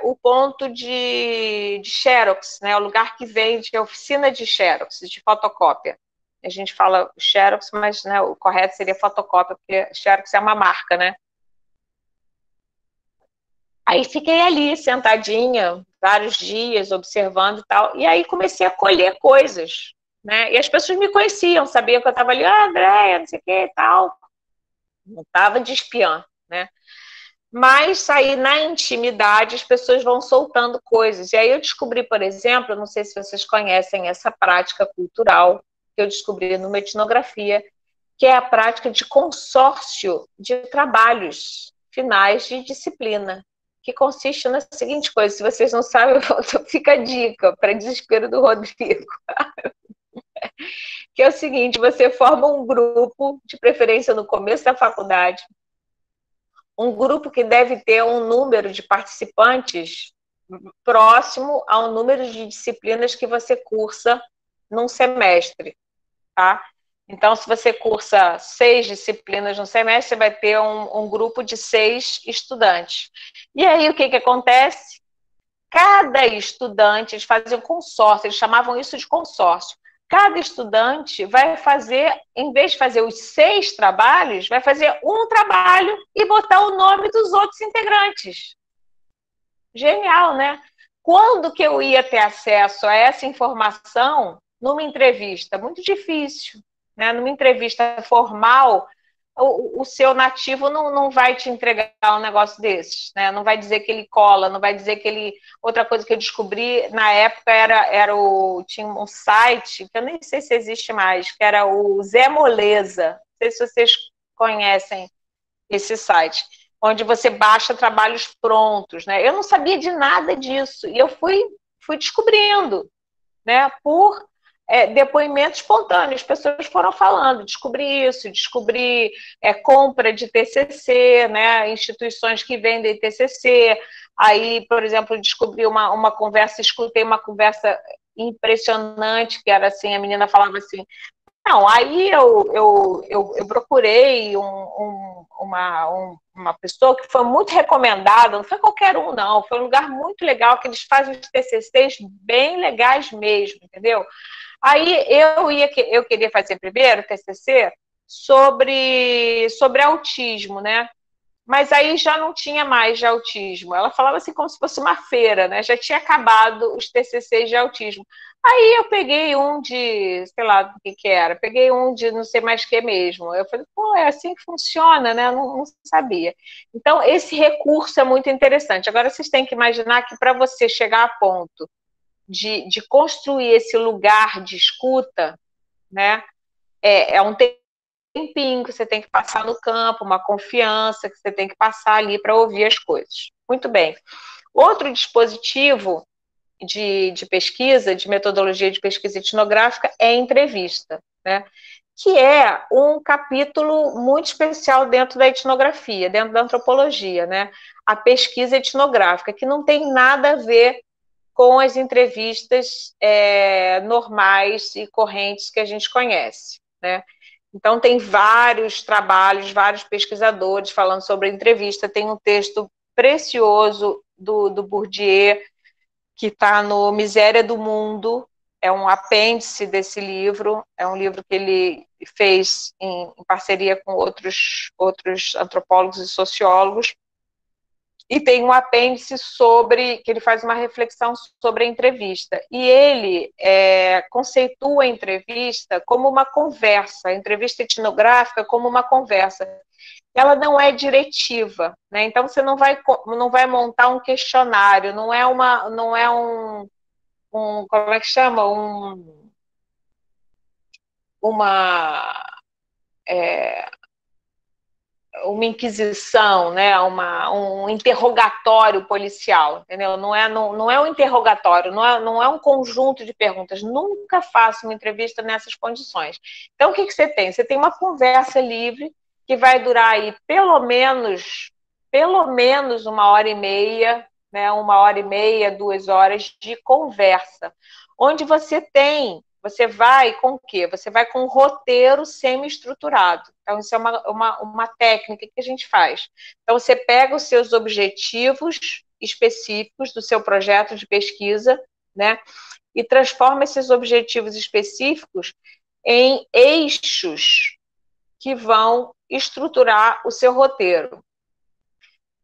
o ponto de Xerox, né, o lugar que vende a oficina de Xerox, de fotocópia. A gente fala Xerox, mas, né, o correto seria fotocópia, porque Xerox é uma marca, né? Aí fiquei ali, sentadinha, vários dias, observando e tal, e aí comecei a colher coisas, né? E as pessoas me conheciam, sabiam que eu estava ali, Andréia, não sei o que e tal. Não estava de espiã, né? Mas aí, na intimidade, as pessoas vão soltando coisas. E aí eu descobri, por exemplo, não sei se vocês conhecem essa prática cultural, que eu descobri numa etnografia, que é a prática de consórcio de trabalhos finais de disciplina, que consiste na seguinte coisa, se vocês não sabem, fica a dica, para desespero do Rodrigo, que é o seguinte, você forma um grupo, de preferência no começo da faculdade, um grupo que deve ter um número de participantes próximo ao número de disciplinas que você cursa num semestre, tá? Então, se você cursa 6 disciplinas no semestre, você vai ter um grupo de 6 estudantes. E aí, o que acontece? Cada estudante, eles faziam consórcio, eles chamavam isso de consórcio. Cada estudante vai fazer, em vez de fazer os 6 trabalhos, vai fazer um trabalho e botar o nome dos outros integrantes. Genial, né? Quando que eu ia ter acesso a essa informação numa entrevista? Muito difícil. Né? Numa entrevista formal, o seu nativo não vai te entregar um negócio desses, né? Não vai dizer que ele cola, não vai dizer que ele... Outra coisa que eu descobri na época tinha um site, que eu nem sei se existe mais, que era o Zé Moleza. Não sei se vocês conhecem esse site, onde você baixa trabalhos prontos, né? Eu não sabia de nada disso, e eu fui descobrindo, né? Por depoimentos espontâneos, pessoas foram falando, descobri compra de TCC, né? Instituições que vendem TCC, aí, por exemplo, descobri uma conversa, escutei uma conversa impressionante, que era assim, a menina falava assim, não, aí eu procurei uma pessoa que foi muito recomendada, não foi qualquer um, não, foi um lugar muito legal, que eles fazem os TCCs bem legais mesmo, entendeu? Aí eu queria fazer primeiro TCC sobre autismo, né? mas aí já não tinha mais de autismo. Ela falava assim como se fosse uma feira, né? Já tinha acabado os TCCs de autismo. Aí eu peguei um de, sei lá do que era, peguei um de não sei mais que mesmo. Eu falei, pô, é assim que funciona, né? Eu não sabia. Então, esse recurso é muito interessante. Agora, vocês têm que imaginar que para você chegar a ponto de construir esse lugar de escuta, né? É um tempinho que você tem que passar no campo, uma confiança que você tem que passar ali para ouvir as coisas. Muito bem. Outro dispositivo de pesquisa, de metodologia de pesquisa etnográfica, é a entrevista, né? Que é um capítulo muito especial dentro da etnografia, dentro da antropologia, né? A pesquisa etnográfica, que não tem nada a ver com as entrevistas normais e correntes que a gente conhece, né? Então, tem vários trabalhos, vários pesquisadores falando sobre a entrevista. Tem um texto precioso do Bourdieu, que está no Miséria do Mundo, é um apêndice desse livro, é um livro que ele fez em parceria com outros antropólogos e sociólogos, e tem um apêndice que ele faz uma reflexão sobre a entrevista. E ele conceitua a entrevista como uma conversa, a entrevista etnográfica como uma conversa. Ela não é diretiva, né? Então você não vai montar um questionário, não é um como é que chama? Uma uma inquisição, né? Um interrogatório policial, entendeu? Não é um interrogatório, não é um conjunto de perguntas. Nunca faça uma entrevista nessas condições. Então, o que você tem? Você tem uma conversa livre que vai durar aí pelo menos 1h30, né? 1h30, 2 horas de conversa, onde você vai com o quê? Você vai com um roteiro semi-estruturado. Então, isso é uma técnica que a gente faz. Então, você pega os seus objetivos específicos do seu projeto de pesquisa, né? E transforma esses objetivos específicos em eixos que vão estruturar o seu roteiro.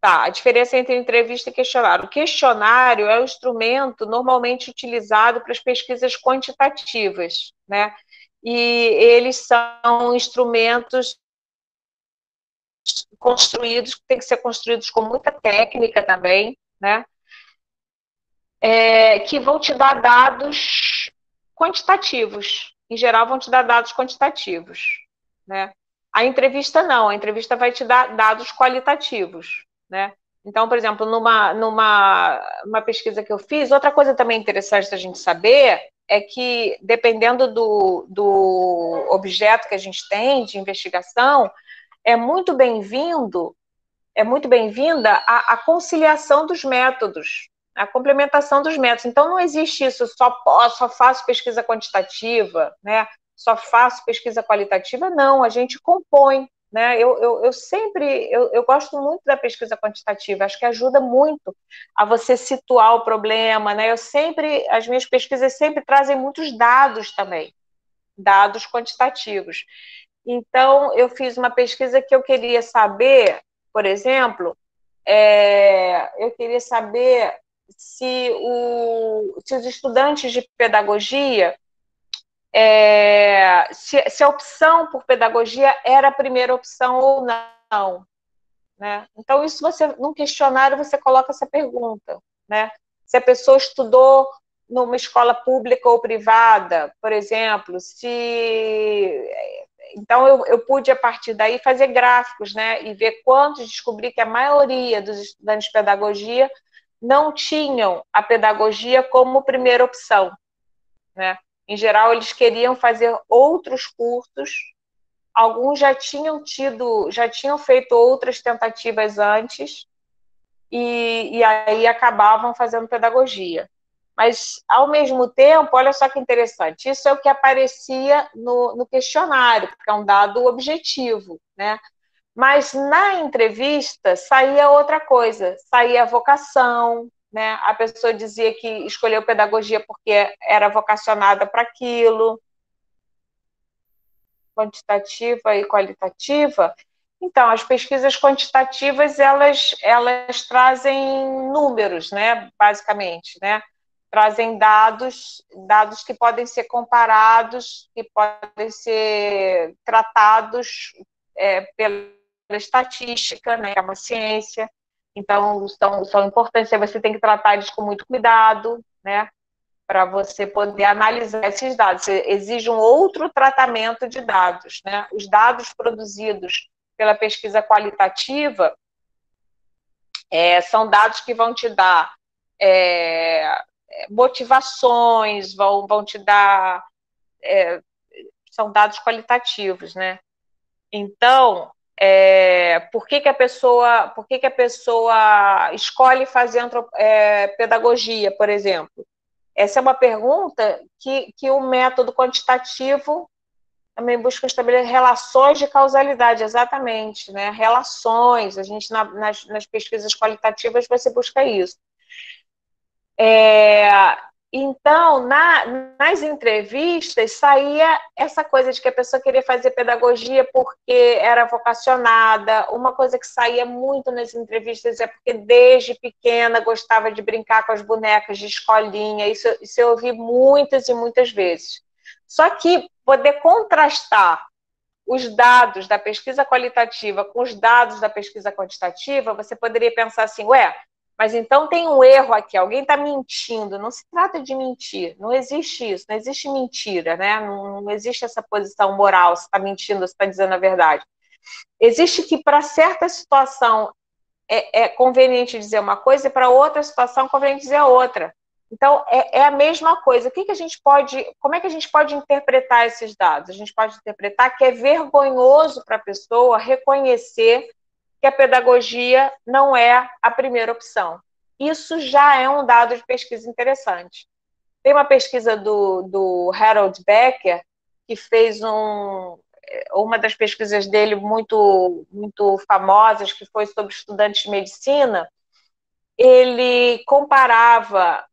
Tá, a diferença entre entrevista e questionário. O questionário é o instrumento normalmente utilizado para as pesquisas quantitativas, né? E eles são instrumentos construídos, que tem que ser construídos com muita técnica também, né? Que vão te dar dados quantitativos. Em geral, vão te dar dados quantitativos, né? A entrevista não, a entrevista vai te dar dados qualitativos, né? Então, por exemplo, numa pesquisa que eu fiz, outra coisa também interessante da gente saber é que, dependendo do objeto que a gente tem de investigação, é muito bem-vinda a conciliação dos métodos, a complementação dos métodos. Então, não existe isso, só faço pesquisa quantitativa, né? Só faço pesquisa qualitativa. Não, a gente compõe, né? Eu gosto muito da pesquisa quantitativa, acho que ajuda muito a você situar o problema, né? As minhas pesquisas sempre trazem muitos dados também, dados quantitativos. Então, eu fiz uma pesquisa que eu queria saber, por exemplo, eu queria saber se os estudantes de pedagogia, se a opção por pedagogia era a primeira opção ou não, né? Então, isso num questionário, você coloca essa pergunta, né? Se a pessoa estudou numa escola pública ou privada, por exemplo, Então, eu pude, a partir daí, fazer gráficos, né? E ver descobri que a maioria dos estudantes de pedagogia não tinham a pedagogia como primeira opção, né? Em geral, eles queriam fazer outros cursos, alguns já tinham feito outras tentativas antes, e aí acabavam fazendo pedagogia. Mas, ao mesmo tempo, olha só que interessante, isso é o que aparecia no questionário, porque é um dado objetivo, né? Mas na entrevista saía outra coisa, saía a vocação, né? A pessoa dizia que escolheu pedagogia porque era vocacionada para aquilo, quantitativa e qualitativa. Então, as pesquisas quantitativas, elas trazem números, né, basicamente, né? Trazem dados que podem ser comparados, que podem ser tratados pela estatística, né, que é uma ciência. Então, são importantes, você tem que tratar eles com muito cuidado, né, para você poder analisar esses dados. Exige um outro tratamento de dados, né? Os dados produzidos pela pesquisa qualitativa são dados que vão te dar motivações, vão te dar... são dados qualitativos, né? Então, por que a pessoa escolhe fazer pedagogia, por exemplo? Essa é uma pergunta que o método quantitativo também busca estabelecer relações de causalidade, exatamente, né? Relações, a gente nas pesquisas qualitativas você busca isso. Então, nas entrevistas, saía essa coisa de que a pessoa queria fazer pedagogia porque era vocacionada. Uma coisa que saía muito nas entrevistas é porque desde pequena gostava de brincar com as bonecas de escolinha. Isso eu ouvi muitas e muitas vezes. Só que poder contrastar os dados da pesquisa qualitativa com os dados da pesquisa quantitativa, você poderia pensar assim, mas então tem um erro aqui, alguém está mentindo. Não se trata de mentir, não existe isso, não existe mentira, né? Não existe essa posição moral, se está mentindo, se está dizendo a verdade. Existe que para certa situação é conveniente dizer uma coisa e para outra situação é conveniente dizer outra. Então, é a mesma coisa. Como é que a gente pode interpretar esses dados? A gente pode interpretar que é vergonhoso para a pessoa reconhecer que a pedagogia não é a primeira opção. Isso já é um dado de pesquisa interessante. Tem uma pesquisa do Harold Becker, que fez uma das pesquisas dele muito, muito famosas, que foi sobre estudantes de medicina. Ele comparava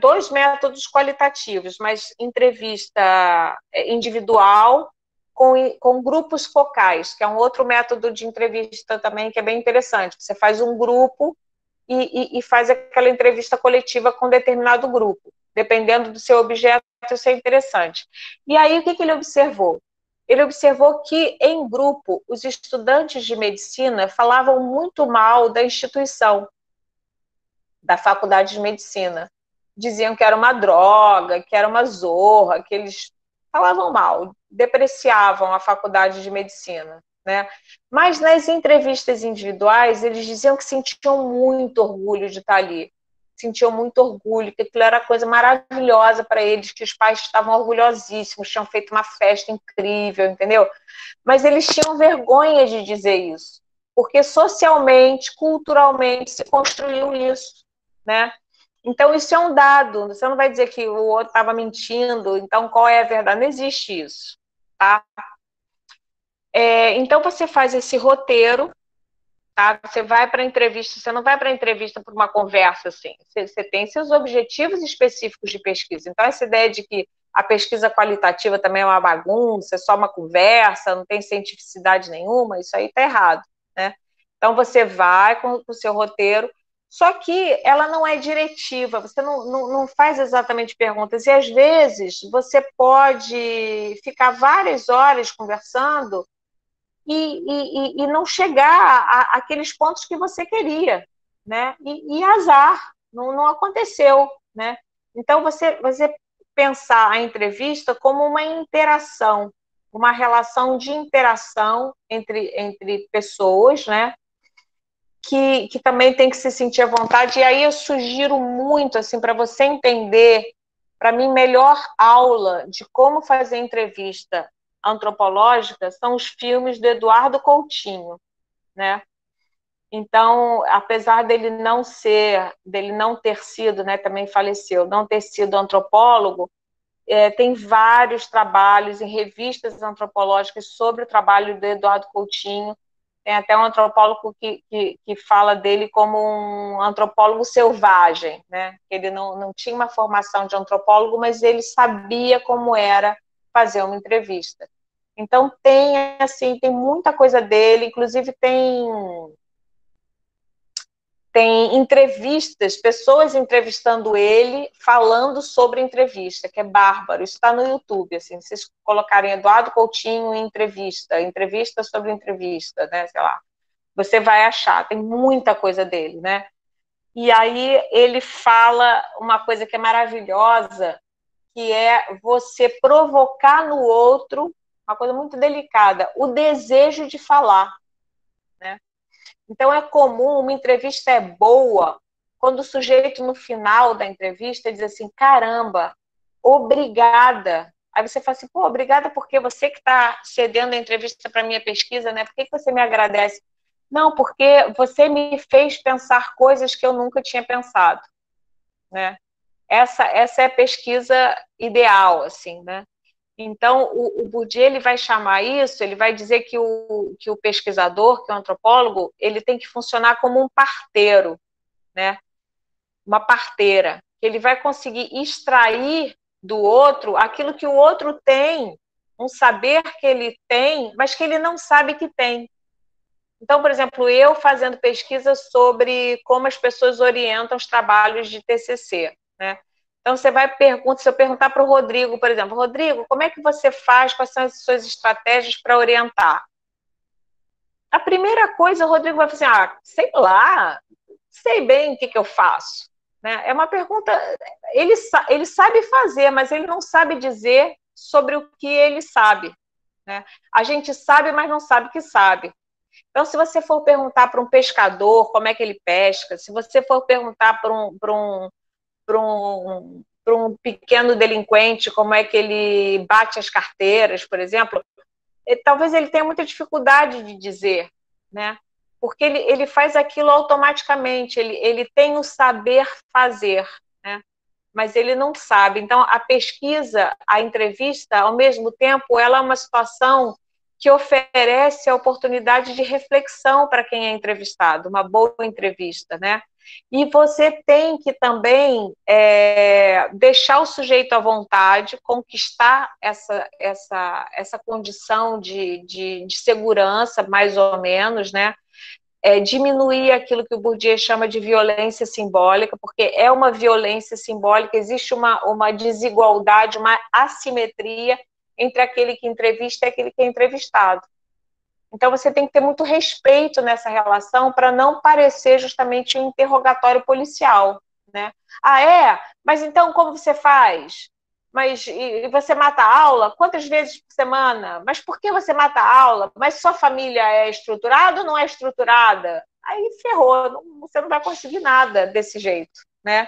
dois métodos qualitativos, mas entrevista individual com grupos focais, que é um outro método de entrevista também que é bem interessante. Você faz um grupo e faz aquela entrevista coletiva com determinado grupo. Dependendo do seu objeto, isso é interessante. E aí, o que ele observou? Ele observou que, em grupo, os estudantes de medicina falavam muito mal da instituição, da faculdade de medicina. Diziam que era uma droga, que era uma zorra, que eles falavam mal, depreciavam a faculdade de medicina, né? Mas nas entrevistas individuais, eles diziam que sentiam muito orgulho de estar ali, sentiam muito orgulho, que aquilo era coisa maravilhosa para eles, que os pais estavam orgulhosíssimos, tinham feito uma festa incrível, entendeu? Mas eles tinham vergonha de dizer isso, porque socialmente, culturalmente, se construiu isso, né? Então, isso é um dado. Você não vai dizer que o outro estava mentindo, então qual é a verdade? Não existe isso, tá? Então, você faz esse roteiro, tá? Você vai para a entrevista, você não vai para a entrevista por uma conversa, assim. Você tem seus objetivos específicos de pesquisa. Então, essa ideia de que a pesquisa qualitativa também é uma bagunça, é só uma conversa, não tem cientificidade nenhuma, isso aí está errado, né? Então, você vai com o seu roteiro, só que ela não é diretiva, você não faz exatamente perguntas, e às vezes você pode ficar várias horas conversando e não chegar àqueles pontos que você queria, né? E azar, não aconteceu, né? Então, você pensar a entrevista como uma interação, uma relação de interação entre pessoas, né? Que também tem que se sentir à vontade. E aí eu sugiro muito, assim, para você entender, para mim, melhor aula de como fazer entrevista antropológica são os filmes do Eduardo Coutinho, né? Então, apesar dele não ter sido, né, também faleceu, não ter sido antropólogo, tem vários trabalhos em revistas antropológicas sobre o trabalho do Eduardo Coutinho. Tem até um antropólogo que fala dele como um antropólogo selvagem, né? Ele não tinha uma formação de antropólogo, mas ele sabia como era fazer uma entrevista. Então, assim, tem muita coisa dele, inclusive tem entrevistas, pessoas entrevistando ele, falando sobre entrevista, que é bárbaro. Isso está no YouTube, assim, se vocês colocarem Eduardo Coutinho em entrevista sobre entrevista, né, sei lá, você vai achar, tem muita coisa dele, né? E aí ele fala uma coisa que é maravilhosa, que é você provocar no outro, uma coisa muito delicada, o desejo de falar, né? Então, é comum, uma entrevista é boa quando o sujeito, no final da entrevista, diz assim, caramba, obrigada. Aí você fala assim, pô, obrigada porque você que está cedendo a entrevista para a minha pesquisa, né? Por que você me agradece? Não, porque você me fez pensar coisas que eu nunca tinha pensado, né? Essa é a pesquisa ideal, assim, né? Então, o Bourdieu ele vai chamar isso, ele vai dizer que o pesquisador, que o antropólogo, ele tem que funcionar como um parteiro, né? Uma parteira. Ele vai conseguir extrair do outro aquilo que o outro tem, um saber que ele tem, mas que ele não sabe que tem. Então, por exemplo, eu fazendo pesquisa sobre como as pessoas orientam os trabalhos de TCC, né? Então, você vai perguntar, se eu perguntar para o Rodrigo, por exemplo, Rodrigo, como é que você faz, quais são as suas estratégias para orientar? A primeira coisa, o Rodrigo vai falar assim, sei lá, sei bem o que eu faço. Né? É uma pergunta, ele sabe fazer, mas ele não sabe dizer sobre o que ele sabe. Né? A gente sabe, mas não sabe que sabe. Então, se você for perguntar para um pescador como é que ele pesca, se você for perguntar para um pequeno delinquente como é que ele bate as carteiras, por exemplo, talvez ele tenha muita dificuldade de dizer, né? Porque ele faz aquilo automaticamente, ele tem o saber fazer, né? Mas ele não sabe. Então, a pesquisa, a entrevista, ao mesmo tempo, ela é uma situação que oferece a oportunidade de reflexão para quem é entrevistado, uma boa entrevista, né? E você tem que também deixar o sujeito à vontade, conquistar essa condição de segurança, mais ou menos, né? Diminuir aquilo que o Bourdieu chama de violência simbólica, porque é uma violência simbólica, existe uma desigualdade, uma assimetria entre aquele que entrevista e aquele que é entrevistado. Então, você tem que ter muito respeito nessa relação para não parecer justamente um interrogatório policial, né? Mas então como você faz? Mas e você mata a aula? Quantas vezes por semana? Mas por que você mata a aula? Mas sua família é estruturada ou não é estruturada? Aí ferrou, você não vai conseguir nada desse jeito, né?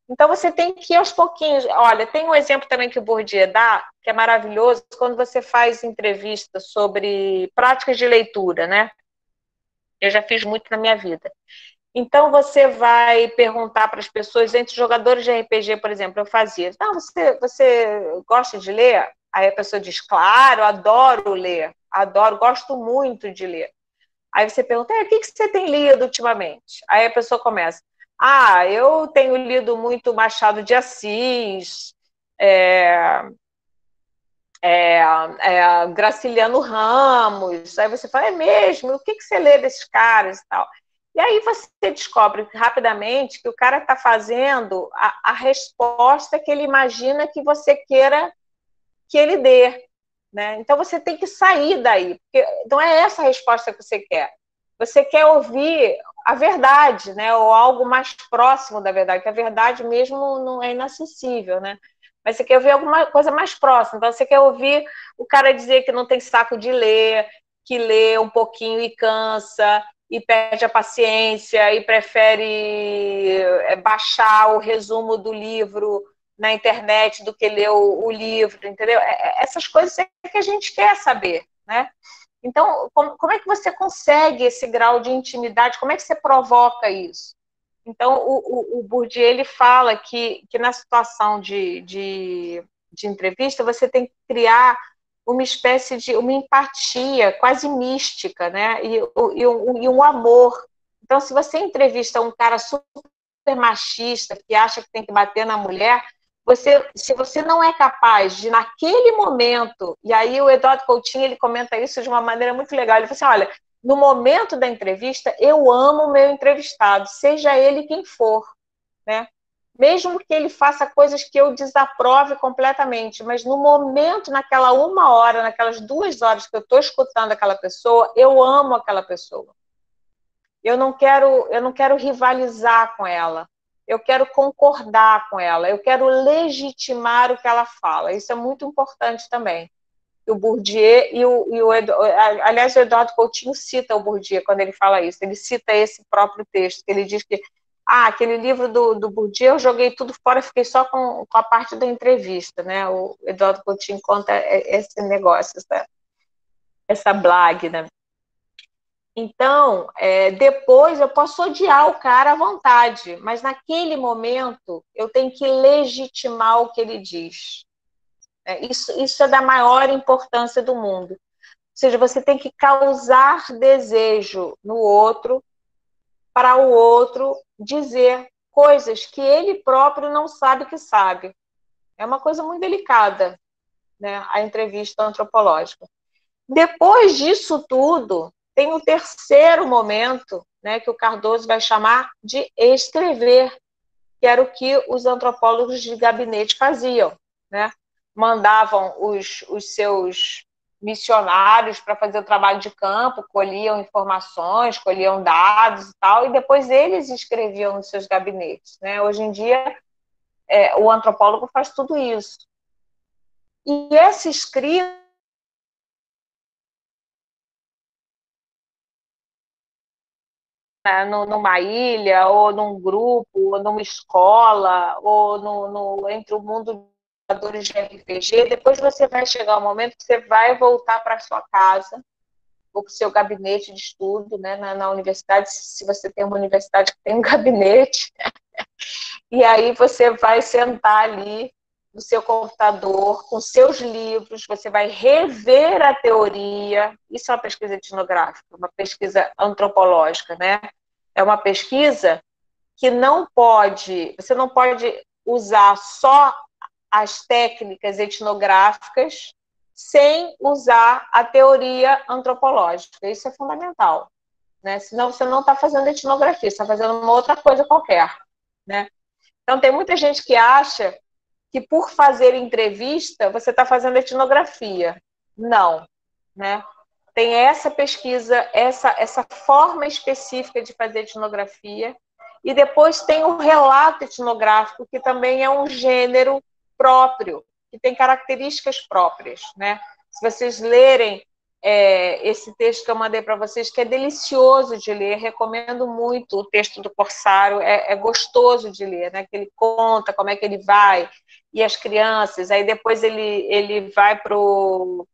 Então você tem que ir aos pouquinhos. Olha, tem um exemplo também que o Bourdieu dá, que é maravilhoso, quando você faz entrevista sobre práticas de leitura, né? Eu já fiz muito na minha vida. Então, você vai perguntar para as pessoas, entre jogadores de RPG, por exemplo, eu fazia, não, você gosta de ler? Aí a pessoa diz, claro, adoro ler, adoro, gosto muito de ler. Aí você pergunta, o que você tem lido ultimamente? Aí a pessoa começa, eu tenho lido muito Machado de Assis, Graciliano Ramos. Aí você fala, é mesmo? O que você lê desses caras e tal? E aí você descobre rapidamente que o cara está fazendo a resposta que ele imagina que você queira que ele dê. Né? Então você tem que sair daí, porque não é essa a resposta que você quer. Você quer ouvir a verdade, né? Ou algo mais próximo da verdade, que a verdade mesmo não é inacessível, né? Mas você quer ouvir alguma coisa mais próxima. Então você quer ouvir o cara dizer que não tem saco de ler, que lê um pouquinho e cansa, e perde a paciência, e prefere baixar o resumo do livro na internet do que ler o livro, entendeu? Essas coisas é que a gente quer saber, né? Então, como é que você consegue esse grau de intimidade? Como é que você provoca isso? Então, o Bourdieu ele fala que na situação de entrevista você tem que criar uma espécie de uma empatia quase mística, né? E um amor. Então, se você entrevista um cara super machista que acha que tem que bater na mulher, se você não é capaz de, naquele momento, e aí o Eduardo Coutinho, ele comenta isso de uma maneira muito legal, ele fala assim, olha, no momento da entrevista, eu amo o meu entrevistado, seja ele quem for, né? Mesmo que ele faça coisas que eu desaprove completamente, mas no momento, naquela 1 hora, naquelas 2 horas que eu estou escutando aquela pessoa, eu amo aquela pessoa. Eu não quero rivalizar com ela. Eu quero concordar com ela. Eu quero legitimar o que ela fala. Isso é muito importante também. O Bourdieu aliás, o Eduardo Coutinho cita o Bourdieu quando ele fala isso. Ele cita esse próprio texto, que ele diz que aquele livro do Bourdieu, eu joguei tudo fora, fiquei só com a parte da entrevista, né? O Eduardo Coutinho conta esse negócio, essa blague, né? Então, depois eu posso odiar o cara à vontade, mas naquele momento eu tenho que legitimar o que ele diz. Isso é da maior importância do mundo. Ou seja, você tem que causar desejo no outro para o outro dizer coisas que ele próprio não sabe que sabe. É uma coisa muito delicada, né, a entrevista antropológica. Depois disso tudo, tem o terceiro momento, né, que o Cardoso vai chamar de escrever, que era o que os antropólogos de gabinete faziam, né? Mandavam os seus missionários para fazer o trabalho de campo, colhiam informações, colhiam dados e tal, e depois eles escreviam nos seus gabinetes, né? Hoje em dia, o antropólogo faz tudo isso. E essa escrita numa ilha, ou num grupo, ou numa escola, ou entre o mundo de jogadores de RPG, depois você vai chegar um momento que você vai voltar para a sua casa, ou para o seu gabinete de estudo, né, na universidade, se você tem uma universidade que tem um gabinete, e aí você vai sentar ali no seu computador, com seus livros, você vai rever a teoria. Isso é uma pesquisa etnográfica, uma pesquisa antropológica, né? É uma pesquisa que você não pode usar só as técnicas etnográficas sem usar a teoria antropológica. Isso é fundamental, né? Senão você não está fazendo etnografia, você está fazendo uma outra coisa qualquer, né? Então, tem muita gente que acha que por fazer entrevista você está fazendo etnografia. Não, né? Tem essa pesquisa, essa forma específica de fazer etnografia, e depois tem o relato etnográfico, que também é um gênero próprio, que tem características próprias, né? Se vocês lerem esse texto que eu mandei para vocês, que é delicioso de ler, recomendo muito o texto do Corsário, é gostoso de ler, né? Que ele conta como é que ele vai, e as crianças, aí depois ele vai para o...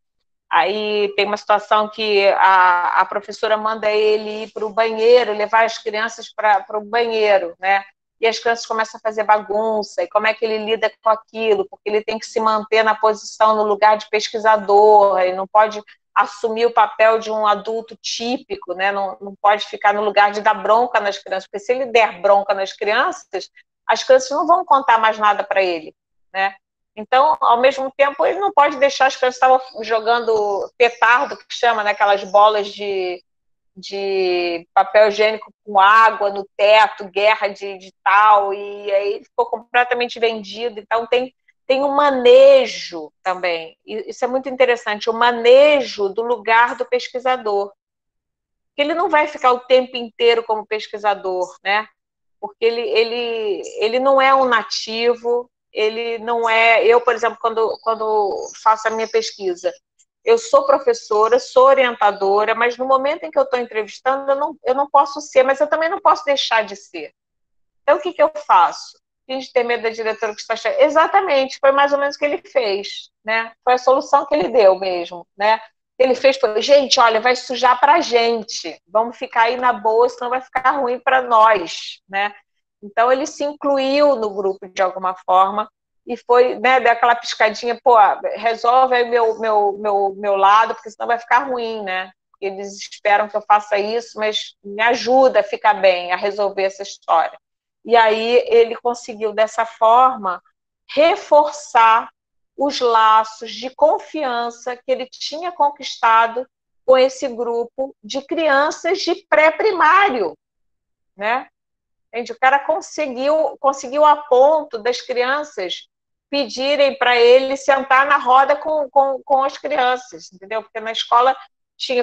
Aí tem uma situação que a professora manda ele ir para o banheiro, levar as crianças para o banheiro, né? E as crianças começam a fazer bagunça, e como é que ele lida com aquilo, porque ele tem que se manter na posição, no lugar de pesquisador, ele não pode assumir o papel de um adulto típico, né? Não pode ficar no lugar de dar bronca nas crianças, porque se ele der bronca nas crianças, as crianças não vão contar mais nada para ele, né? Então, ao mesmo tempo, ele não pode deixar as crianças estavam jogando petardo, que chama, né? Aquelas bolas de papel higiênico com água no teto, guerra de tal, e aí ele ficou completamente vendido. Então, tem um manejo também. Isso é muito interessante, o manejo do lugar do pesquisador. Ele não vai ficar o tempo inteiro como pesquisador, né? Porque ele não é um nativo, ele não é... Eu, por exemplo, quando faço a minha pesquisa, eu sou professora, sou orientadora, mas no momento em que eu estou entrevistando, eu não posso ser, mas eu também não posso deixar de ser. Então, o que eu faço? Finge ter medo da diretora que está cheia. Exatamente, foi mais ou menos o que ele fez, né? Foi a solução que ele deu mesmo, né? Ele fez, foi, gente, olha, vai sujar para a gente, vamos ficar aí na boa, senão vai ficar ruim para nós, né? Então, ele se incluiu no grupo de alguma forma e foi, né, deu aquela piscadinha, pô, resolve aí meu lado, porque senão vai ficar ruim, né? Eles esperam que eu faça isso, mas me ajuda a ficar bem, a resolver essa história. E aí ele conseguiu, dessa forma, reforçar os laços de confiança que ele tinha conquistado com esse grupo de crianças de pré-primário, né? O cara conseguiu a ponto das crianças pedirem para ele sentar na roda com as crianças, entendeu? Porque na escola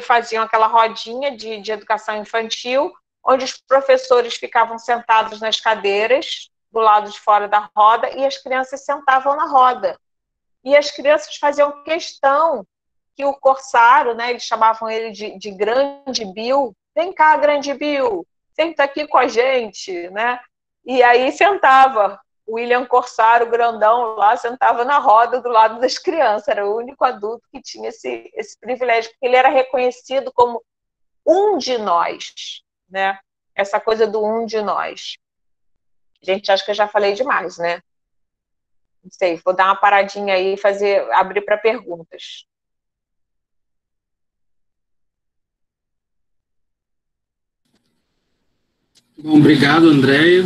faziam aquela rodinha de educação infantil, onde os professores ficavam sentados nas cadeiras, do lado de fora da roda, e as crianças sentavam na roda. E as crianças faziam questão que o Corsário, né, eles chamavam ele de Grande Bill, vem cá, Grande Bill, senta aqui com a gente, né? E aí sentava, o William Corsário, grandão lá, sentava na roda do lado das crianças, era o único adulto que tinha esse privilégio, porque ele era reconhecido como um de nós, né? Essa coisa do um de nós. Gente, acho que eu já falei demais, né? Não sei, vou dar uma paradinha aí e abrir para perguntas. Bom, obrigado, Andréia.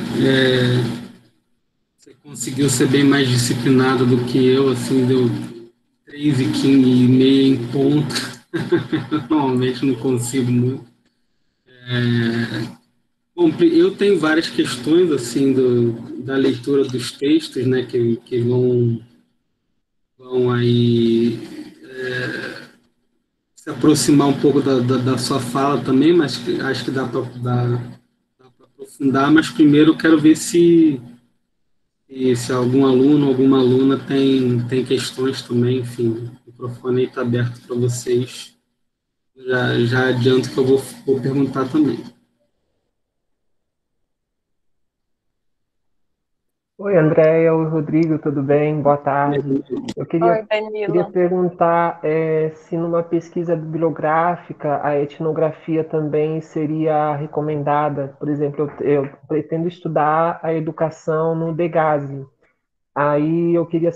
Você conseguiu ser bem mais disciplinado do que eu, assim, deu 3h15 em ponto. Normalmente não consigo muito. Bom, eu tenho várias questões, assim, da leitura dos textos, né, que vão aí se aproximar um pouco da sua fala também, mas acho que dá para aprofundar. Mas primeiro eu quero ver se algum aluno, alguma aluna tem questões também. Enfim, o microfone aí está aberto para vocês. Já adianto que eu vou perguntar também. Oi, Andréia, oi, Rodrigo, tudo bem? Boa tarde. Eu Oi, queria Danilo. perguntar se numa pesquisa bibliográfica a etnografia também seria recomendada. Por exemplo, eu pretendo estudar a educação no Degase. Aí eu queria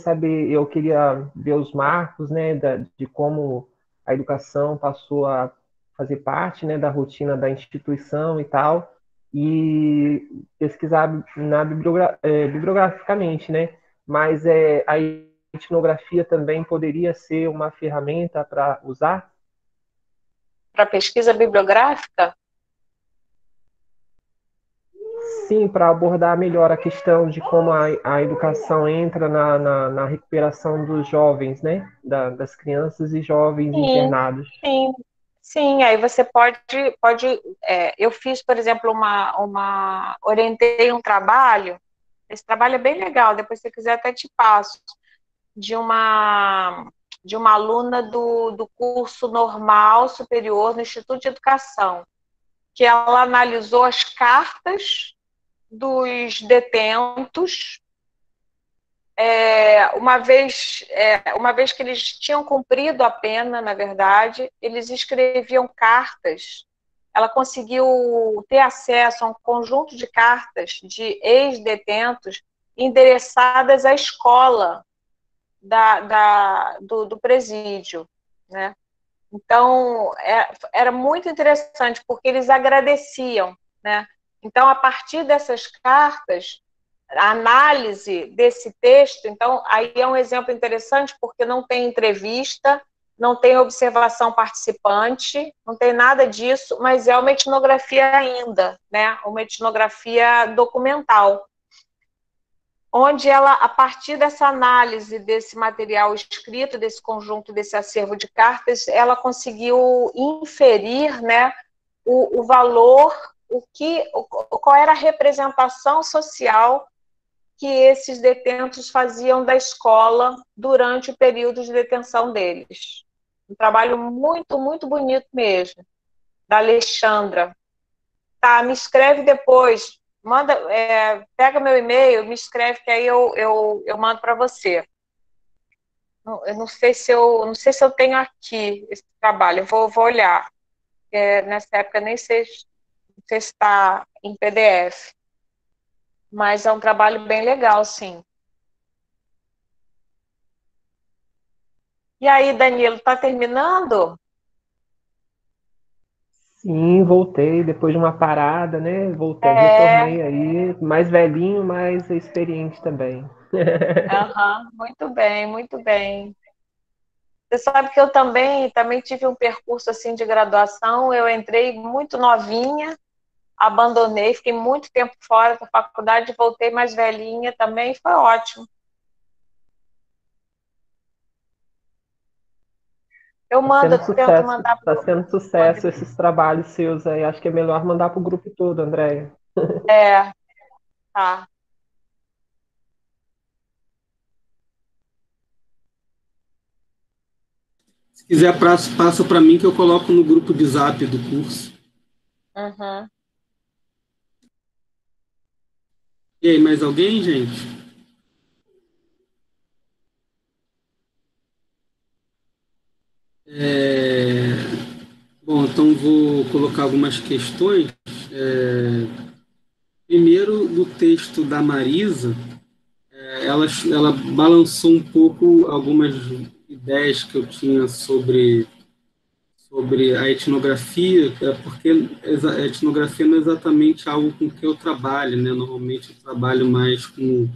ver os marcos, né, de como a educação passou a fazer parte, né, da rotina da instituição e tal, e pesquisar bibliograficamente, né, mas a etnografia também poderia ser uma ferramenta para usar? Para pesquisa bibliográfica? Sim, para abordar melhor a questão de como a educação entra na recuperação dos jovens, né? Das crianças e jovens Sim, internados. sim, sim. Aí você pode. Eu fiz, por exemplo, orientei um trabalho. Esse trabalho é bem legal. Depois, se você quiser, até te passo de uma aluna do curso normal superior no Instituto de Educação, que ela analisou as cartas dos detentos, uma vez que eles tinham cumprido a pena, na verdade, eles escreviam cartas. Ela conseguiu ter acesso a um conjunto de cartas de ex-detentos endereçadas à escola do presídio, né? Então, era muito interessante, porque eles agradeciam, né? Então, a partir dessas cartas, a análise desse texto, então, aí é um exemplo interessante, porque não tem entrevista, não tem observação participante, não tem nada disso, mas é uma etnografia ainda, né? Uma etnografia documental, onde ela, a partir dessa análise desse material escrito, desse conjunto, desse acervo de cartas, ela conseguiu inferir, né, o valor, qual era a representação social que esses detentos faziam da escola durante o período de detenção deles. Um trabalho muito, muito bonito mesmo, da Alexandra. Tá, me escreve depois, pega meu e-mail, me escreve que aí eu mando para você. Eu não sei se eu tenho aqui esse trabalho, eu vou olhar. Nessa época nem sei se está em PDF, mas é um trabalho bem legal, sim. E aí, Danilo, está terminando? Sim, voltei depois de uma parada, né? Voltei, É, retornei aí, mais velhinho, mais experiente também. aham, muito bem, muito bem. Você sabe que eu também tive um percurso assim de graduação. Eu entrei muito novinha, abandonei, fiquei muito tempo fora da faculdade, voltei mais velhinha também, foi ótimo. Eu mando, tento mandar Tá pro. sendo sucesso esses trabalhos seus aí. Acho que é melhor mandar para o grupo todo, Andréia. É, tá. Se quiser, passa para mim que eu coloco no grupo de zap do curso. Uhum. E aí, mais alguém, gente? É, Bom, então vou colocar algumas questões. Primeiro, do texto da Marisa, ela balançou um pouco algumas ideias que eu tinha sobre a etnografia, porque a etnografia não é exatamente algo com que eu trabalho, né? Normalmente eu trabalho mais com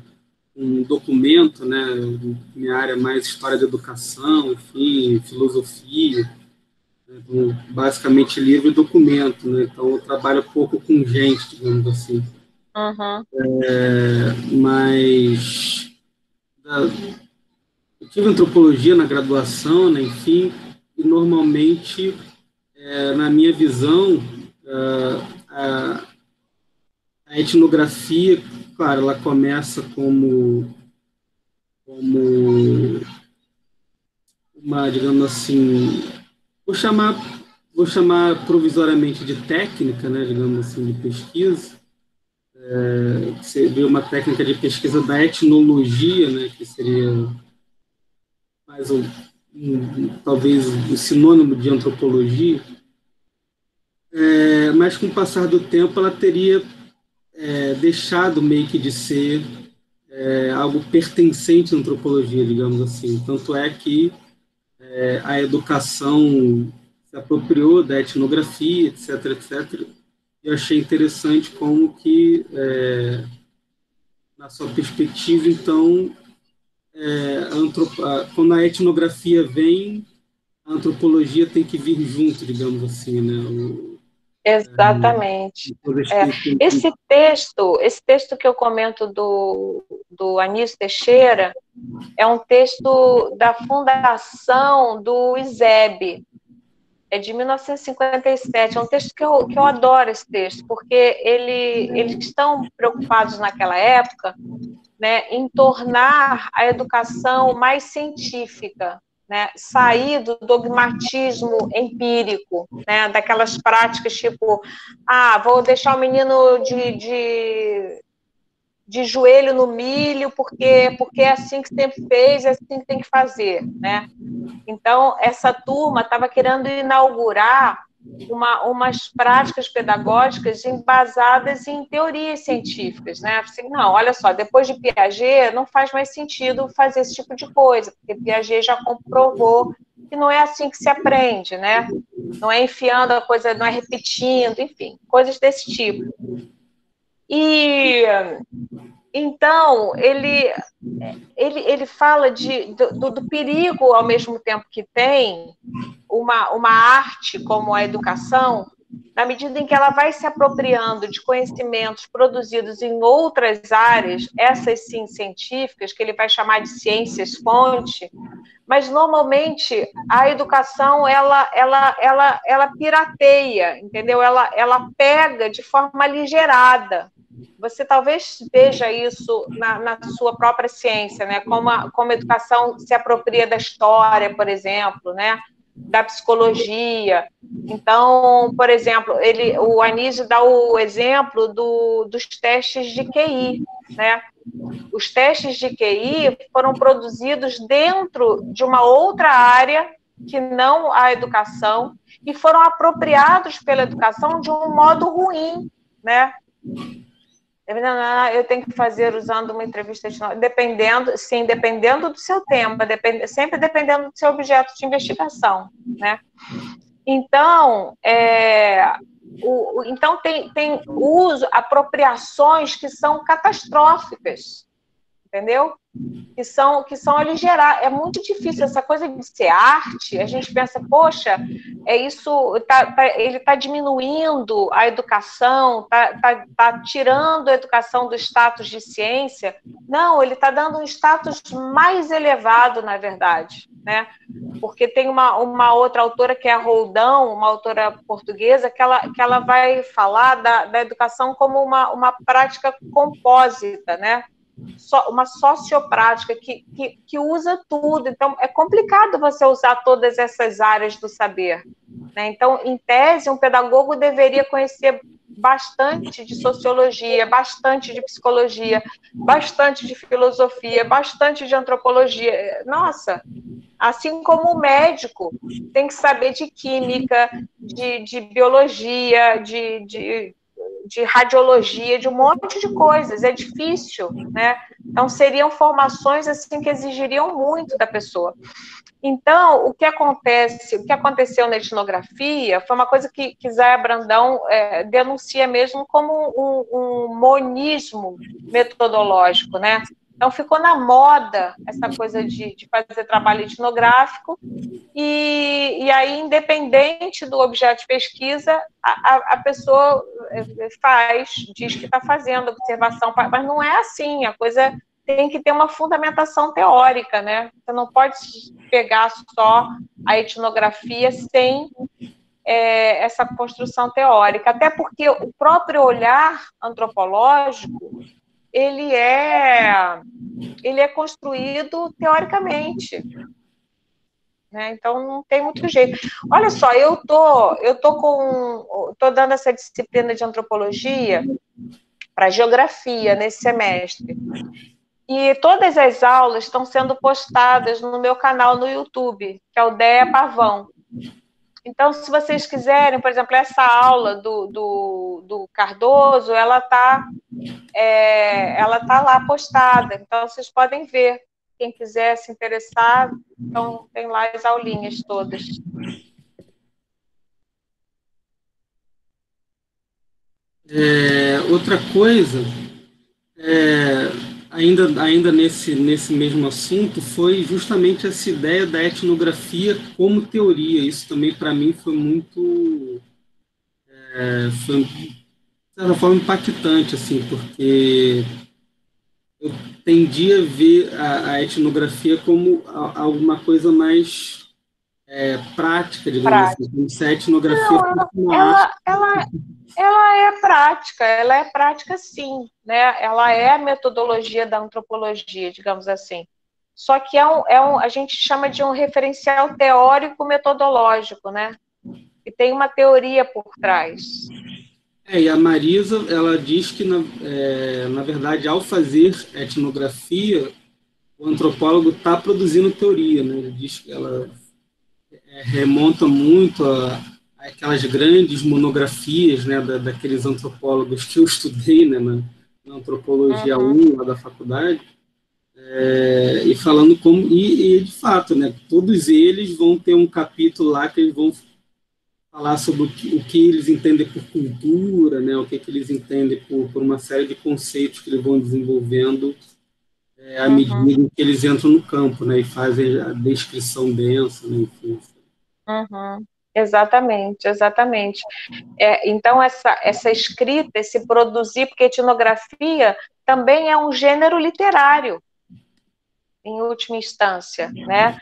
um documento, né? Minha área é mais história da educação, enfim, filosofia, né? Então, basicamente livro e documento, né? Então eu trabalho pouco com gente, digamos assim. Uhum. Mas eu tive antropologia na graduação, né? Enfim, e normalmente, na minha visão, a, a etnografia, claro, ela começa como uma, digamos assim, vou chamar, vou chamar provisoriamente de técnica, né, digamos assim, de pesquisa. Seria uma técnica de pesquisa da etnologia, né, que seria mais talvez um sinônimo de antropologia. Mas com o passar do tempo ela teria deixado meio que de ser algo pertencente à antropologia, digamos assim. Tanto é que a educação se apropriou da etnografia, etc, etc. E eu achei interessante como que, na sua perspectiva, então, quando a etnografia vem, a antropologia tem que vir junto, digamos assim, né? Exatamente. É. Esse texto que eu comento do Anísio Teixeira é um texto da fundação do ISEB, é de 1957. É um texto que eu adoro esse texto, porque eles estão preocupados naquela época, né, em tornar a educação mais científica, né, sair do dogmatismo empírico, né, daquelas práticas tipo, vou deixar o menino de joelho no milho porque é assim que sempre fez, é assim que tem que fazer, né? Então, essa turma estava querendo inaugurar umas práticas pedagógicas embasadas em teorias científicas, né? Assim, não, olha só, depois de Piaget, não faz mais sentido fazer esse tipo de coisa, porque Piaget já comprovou que não é assim que se aprende, né? Não é enfiando a coisa, não é repetindo, enfim, coisas desse tipo. E então, ele fala do perigo, ao mesmo tempo que tem uma arte como a educação, na medida em que ela vai se apropriando de conhecimentos produzidos em outras áreas, essas sim científicas, que ele vai chamar de ciências-fonte, mas normalmente a educação ela pirateia, entendeu? Ela pega de forma aligerada. Você talvez veja isso na sua própria ciência, né? Como a educação se apropria da história, por exemplo, né? Da psicologia. Então, por exemplo, o Anísio dá o exemplo dos testes de QI, né? Os testes de QI foram produzidos dentro de uma outra área que não a educação e foram apropriados pela educação de um modo ruim, né? Eu tenho que fazer usando uma entrevista dependendo do seu tema, sempre dependendo do seu objeto de investigação, né? Então, então tem uso, apropriações que são catastróficas, entendeu? Que são aligerar. É muito difícil essa coisa de ser arte. A gente pensa, poxa, ele está diminuindo a educação, tá tirando a educação do status de ciência. Não, ele está dando um status mais elevado, na verdade, né? Porque tem uma outra autora, que é a Roldão, uma autora portuguesa, que ela vai falar da educação como uma prática compósita, né? Uma socioprática que usa tudo. Então, é complicado você usar todas essas áreas do saber, né? Então, em tese, um pedagogo deveria conhecer bastante de sociologia, bastante de psicologia, bastante de filosofia, bastante de antropologia. Nossa, assim como o médico tem que saber de química, de biologia, de radiologia, de um monte de coisas. É difícil, né? Então, seriam formações assim que exigiriam muito da pessoa. Então, o que aconteceu na etnografia foi uma coisa que Zaya Brandão denuncia mesmo como um monismo metodológico, né? Então, ficou na moda essa coisa de fazer trabalho etnográfico, e aí, independente do objeto de pesquisa, a pessoa diz que está fazendo observação, mas não é assim, a coisa tem que ter uma fundamentação teórica, né? Você não pode pegar só a etnografia sem essa construção teórica, até porque o próprio olhar antropológico, ele é construído teoricamente, né? Então não tem muito jeito. Olha só, eu tô dando essa disciplina de antropologia para geografia nesse semestre. E todas as aulas estão sendo postadas no meu canal no YouTube, que é o Deia Pavão. Então, se vocês quiserem, por exemplo, essa aula do Cardoso, ela tá lá postada. Então, vocês podem ver. Quem quiser se interessar, então tem lá as aulinhas todas. Outra coisa, ainda nesse mesmo assunto, foi justamente essa ideia da etnografia como teoria. Isso também, para mim, foi muito, foi, de certa forma, impactante, assim, porque eu tendi a ver a etnografia como alguma coisa mais prática, digamos assim, como se a etnografia fosse uma arte. Ela é prática sim, né? Ela é a metodologia da antropologia, digamos assim. Só que a gente chama de um referencial teórico metodológico, né? E tem uma teoria por trás. E a Marisa, ela diz que, na verdade, ao fazer etnografia, o antropólogo está produzindo teoria, né? Ele diz que ela remonta muito aquelas grandes monografias, né, daqueles antropólogos que eu estudei, né, na antropologia 1 lá da faculdade, e falando como e de fato, né, todos eles vão ter um capítulo lá que eles vão falar sobre o que eles entendem por cultura, né, o que eles entendem por uma série de conceitos que eles vão desenvolvendo à medida que eles entram no campo, né, e fazem a descrição densa, né, enfim. Exatamente, exatamente. Então, essa escrita, esse produzir, porque etnografia também é um gênero literário, em última instância, né?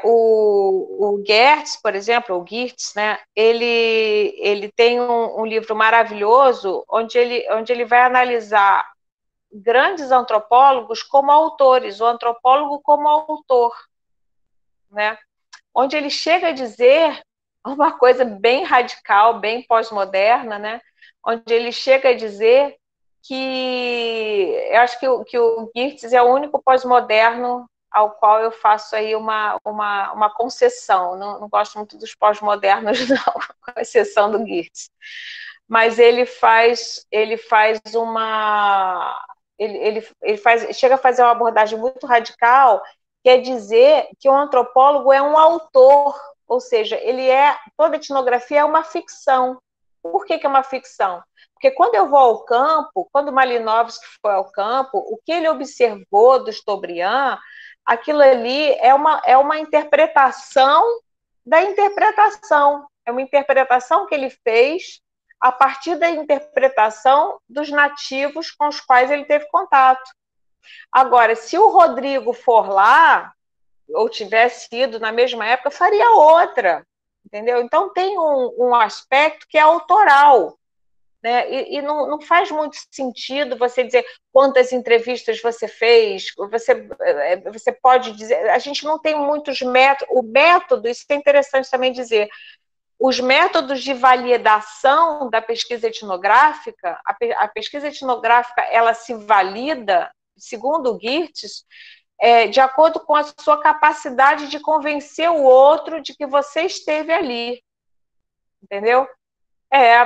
O Geertz, por exemplo, o Geertz, né? Ele tem um livro maravilhoso onde ele vai analisar grandes antropólogos como autores, o antropólogo como autor, né? Onde ele chega a dizer uma coisa bem radical, bem pós-moderna, né? Onde ele chega a dizer que eu acho que o Geertz é o único pós-moderno ao qual eu faço aí uma concessão. Não gosto muito dos pós-modernos, não, com exceção do Geertz. Mas ele chega a fazer uma abordagem muito radical, quer dizer que o antropólogo é um autor Ou seja, toda etnografia é uma ficção. Por que é uma ficção? Porque quando eu vou ao campo, quando Malinowski foi ao campo, o que ele observou do Chateaubriand, aquilo ali é uma interpretação da interpretação. É uma interpretação que ele fez a partir da interpretação dos nativos com os quais ele teve contato. Agora, se o Rodrigo for lá, ou tivesse ido na mesma época, faria outra, entendeu? Então tem um aspecto que é autoral, né? E não faz muito sentido você dizer quantas entrevistas você fez, você pode dizer, a gente não tem muitos métodos, o método, isso é interessante também dizer, os métodos de validação da pesquisa etnográfica, a pesquisa etnográfica, ela se valida, segundo o Girtz, de acordo com a sua capacidade de convencer o outro de que você esteve ali, entendeu?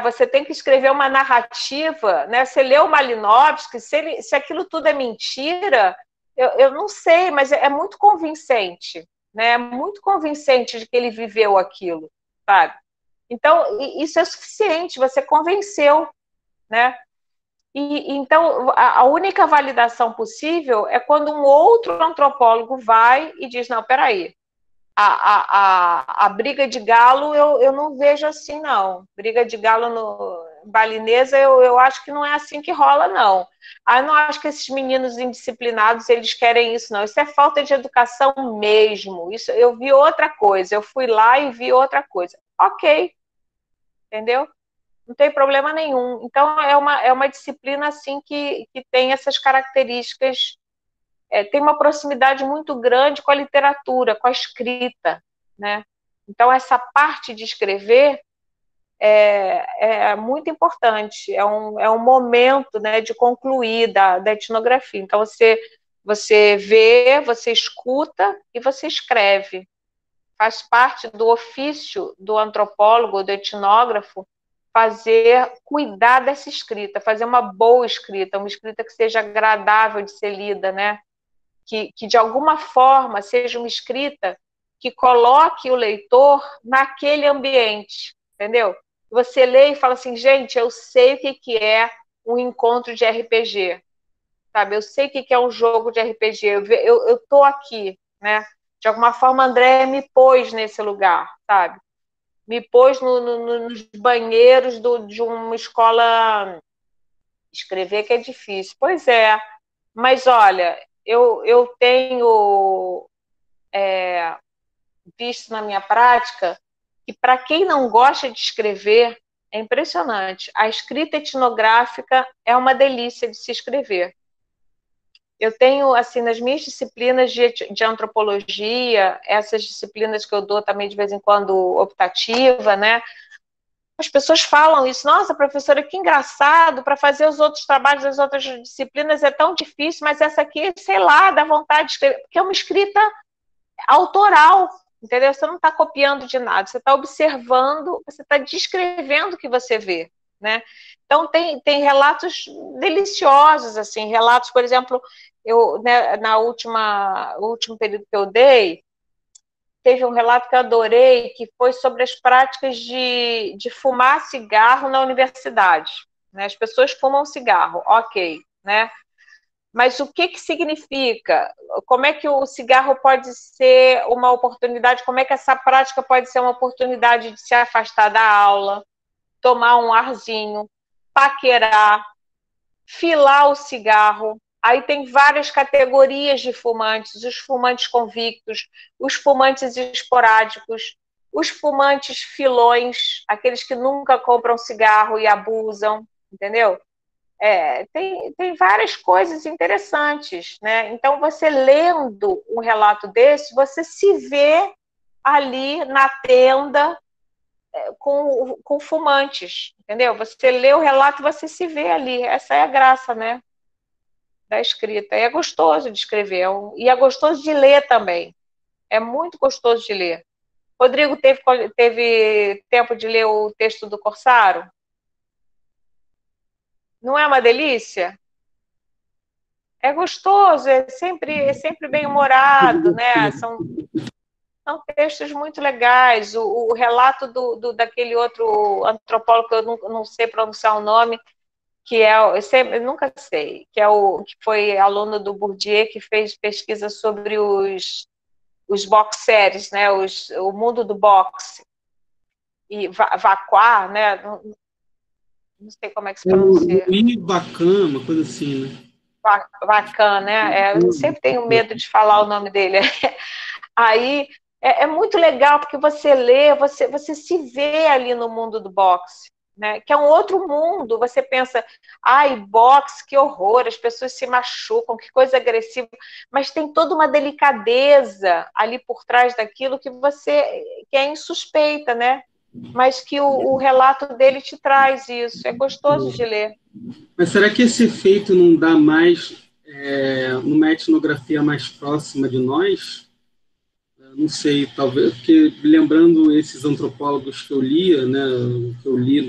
Você tem que escrever uma narrativa, né? Você leu Malinowski, se aquilo tudo é mentira, eu não sei, mas é muito convincente, né? É muito convincente de que ele viveu aquilo, sabe? Então, isso é suficiente, você convenceu, né? Então, a única validação possível é quando um outro antropólogo vai e diz, não, peraí, a briga de galo eu não vejo assim, não. Briga de galo balinesa eu acho que não é assim que rola, não. Eu não acho que esses meninos indisciplinados, eles querem isso, não. Isso é falta de educação mesmo. Isso, eu vi outra coisa, eu fui lá e vi outra coisa. Ok, entendeu? Não tem problema nenhum. Então, é uma disciplina assim que tem essas características, tem uma proximidade muito grande com a literatura, com a escrita, né? Então, essa parte de escrever é muito importante, é um momento, né, de concluir da etnografia. Então, você vê, você escuta e você escreve. Faz parte do ofício do antropólogo, do etnógrafo, cuidar dessa escrita, fazer uma boa escrita, uma escrita que seja agradável de ser lida, né? Que de alguma forma seja uma escrita que coloque o leitor naquele ambiente, entendeu? Você lê e fala assim, gente, eu sei o que é um encontro de RPG, sabe? Eu sei o que é um jogo de RPG, eu tô aqui, né? De alguma forma, André me pôs nesse lugar, sabe? Me pôs nos banheiros de uma escola. Escrever que é difícil. Pois é, mas olha, eu tenho visto na minha prática que para quem não gosta de escrever, é impressionante. A escrita etnográfica é uma delícia de se escrever. Eu tenho, assim, nas minhas disciplinas de antropologia, essas disciplinas que eu dou também de vez em quando optativa, né? As pessoas falam isso, nossa, professora, que engraçado, para fazer os outros trabalhos das outras disciplinas é tão difícil, mas essa aqui, sei lá, dá vontade de escrever, porque é uma escrita autoral, entendeu? Você não está copiando de nada, você está observando, você está descrevendo o que você vê, né? Então, tem relatos deliciosos, assim, relatos, por exemplo, né, no último período que eu dei, teve um relato que eu adorei, que foi sobre as práticas de fumar cigarro na universidade, né? As pessoas fumam cigarro, ok, né? Mas o que significa? Como é que o cigarro pode ser uma oportunidade? Como é que essa prática pode ser uma oportunidade de se afastar da aula, tomar um arzinho, paquerar, filar o cigarro? Aí tem várias categorias de fumantes, os fumantes convictos, os fumantes esporádicos, os fumantes filões, aqueles que nunca compram cigarro e abusam, entendeu? Tem várias coisas interessantes, né? Então, você lendo um relato desse, você se vê ali na tenda com fumantes, entendeu? Você lê o relato, você se vê ali. Essa é a graça, né? Da escrita. É gostoso de escrever e é gostoso de ler também. É muito gostoso de ler. Rodrigo teve tempo de ler o texto do Corsaro? Não é uma delícia? É gostoso, é sempre bem-humorado, né? São textos muito legais. O relato daquele outro antropólogo, que eu não sei pronunciar o nome, que eu nunca sei, que foi aluno do Bourdieu, que fez pesquisa sobre os boxers, né, o mundo do boxe. E Vaquar, né? Não sei como é que se pronuncia. Bacana, uma coisa assim, né? Vacan, né? Eu sempre tenho medo de falar o nome dele. Aí é muito legal, porque você lê, você se vê ali no mundo do boxe, né? Que é um outro mundo. Você pensa, ai, boxe, que horror, as pessoas se machucam, que coisa agressiva. Mas tem toda uma delicadeza ali por trás daquilo que é insuspeita, né? Mas que o relato dele te traz isso. É gostoso de ler. Mas será que esse efeito não dá mais numa etnografia mais próxima de nós? Eu não sei, talvez, porque lembrando esses antropólogos que eu lia, né, que eu li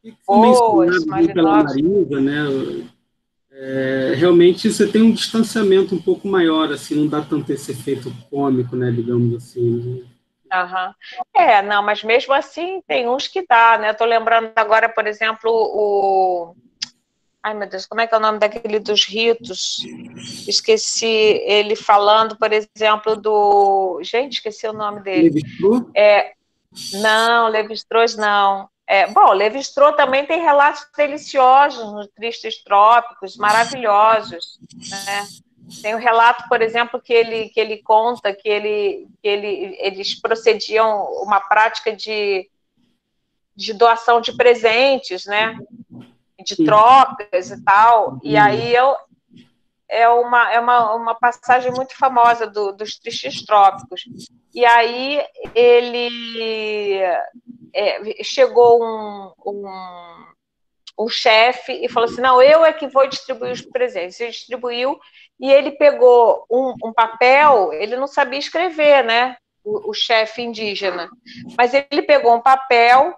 que foi Boas, mencionado ali pela maravilhosas. Marisa, né, realmente você tem um distanciamento um pouco maior, assim, não dá tanto esse efeito cômico, né, digamos assim. Uhum. Não, mas mesmo assim tem uns que dá, né? Estou lembrando agora, por exemplo, ai, meu Deus, como é que é o nome daquele dos ritos? Esqueci ele falando, por exemplo, Gente, esqueci o nome dele. Levi-Strauss? Não, Levi-Strauss não. Bom, Levi-Strauss também tem relatos deliciosos nos Tristes Trópicos, maravilhosos, né? Tem um relato, por exemplo, que ele conta que eles procediam uma prática de doação de presentes, né? De trocas e tal. E aí uma passagem muito famosa dos Tristes Trópicos. E aí chegou um chefe e falou assim, não, eu é que vou distribuir os presentes. Ele distribuiu e ele pegou um papel, ele não sabia escrever, né? O chefe indígena. Mas ele pegou um papel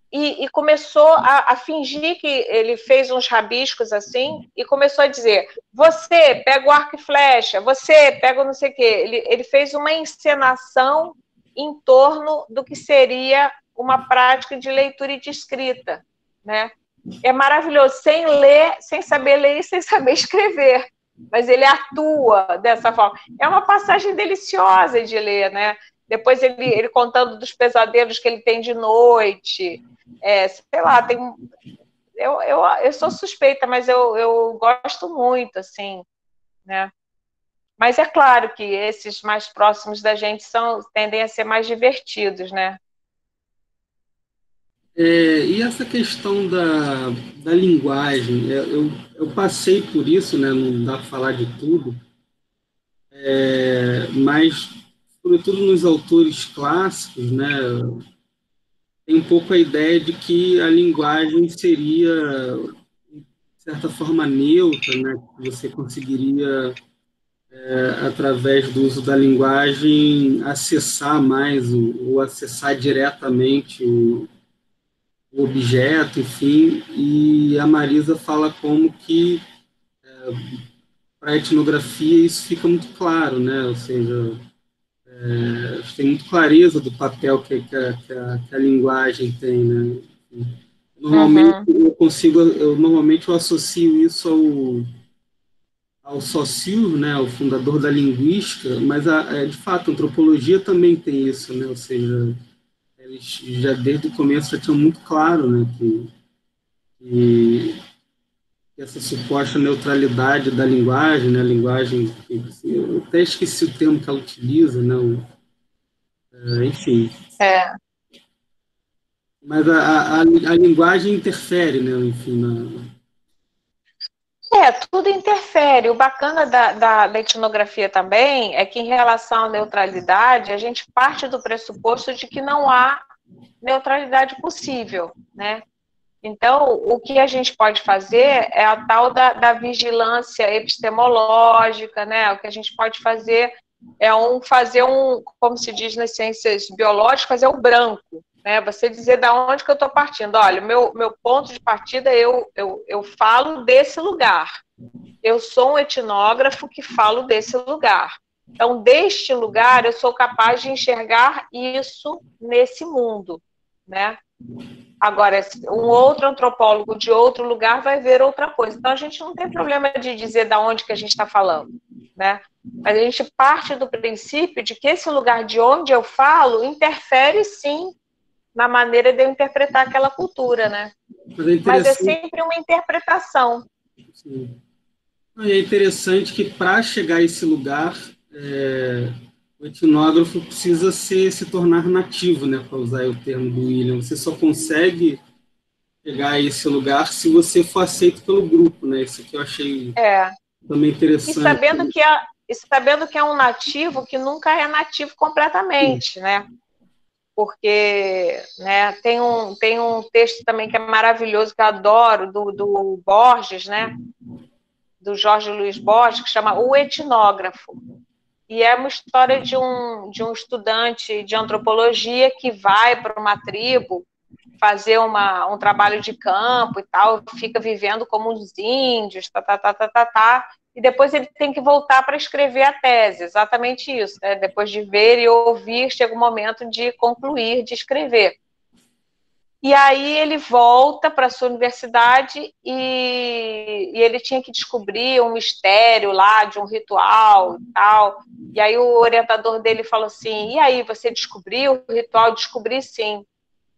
e começou a fingir que ele fez uns rabiscos assim e começou a dizer, você pega o arco e flecha, você pega o não sei o quê. Ele fez uma encenação em torno do que seria uma prática de leitura e de escrita, né? É maravilhoso, sem saber ler e sem saber escrever, mas ele atua dessa forma. É uma passagem deliciosa de ler, né? Depois ele contando dos pesadelos que ele tem de noite, sei lá, eu sou suspeita, mas eu gosto muito, assim, né? Mas é claro que esses mais próximos da gente tendem a ser mais divertidos, né? E essa questão da linguagem, eu passei por isso, né, não dá para falar de tudo, mas, sobretudo nos autores clássicos, né, tem um pouco a ideia de que a linguagem seria, de certa forma, neutra, né, que você conseguiria, através do uso da linguagem, acessar mais, ou acessar diretamente o objeto, enfim, e a Marisa fala como que para a etnografia isso fica muito claro, né? Ou seja, tem muito clareza do papel que a linguagem tem, né? Normalmente normalmente eu associo isso ao Saussure, né? O fundador da linguística, mas de fato a antropologia também tem isso, né? Ou seja, eles já desde o começo já tinham muito claro, né? Que essa suposta neutralidade da linguagem, né? A linguagem, eu até esqueci o termo que ela utiliza, né? Enfim. Mas a linguagem interfere, né? Enfim, Tudo interfere. O bacana da etnografia também é que, em relação à neutralidade, a gente parte do pressuposto de que não há neutralidade possível, né? Então, o que a gente pode fazer é a tal da vigilância epistemológica, né? O que a gente pode fazer é fazer como se diz nas ciências biológicas, é o branco, né? Você dizer da onde que eu estou partindo. Olha, meu ponto de partida, eu falo desse lugar. Eu sou um etnógrafo que falo desse lugar. Então, deste lugar, eu sou capaz de enxergar isso nesse mundo, né? Agora, um outro antropólogo de outro lugar vai ver outra coisa. Então, a gente não tem problema de dizer de onde que a gente está falando, né? Mas a gente parte do princípio de que esse lugar de onde eu falo interfere, sim, na maneira de eu interpretar aquela cultura, né? Mas é sempre uma interpretação. Sim. É interessante que para chegar a esse lugar, o etnógrafo precisa se tornar nativo, né, para usar o termo do William. Você só consegue chegar a esse lugar se você for aceito pelo grupo, né? Isso que eu achei também interessante. E sabendo que é um nativo que nunca é nativo completamente, né? Porque, né, tem um texto também que é maravilhoso, que eu adoro, do Borges, né? Do Jorge Luiz Borges, que chama O Etnógrafo. E é uma história de um estudante de antropologia que vai para uma tribo fazer um trabalho de campo e tal, fica vivendo como os índios, e depois ele tem que voltar para escrever a tese, exatamente isso, né? Depois de ver e ouvir, chega o momento de concluir, de escrever. E aí ele volta para a sua universidade e ele tinha que descobrir um mistério lá de um ritual e tal. E aí o orientador dele falou assim, e aí, você descobriu o ritual? Descobri, sim.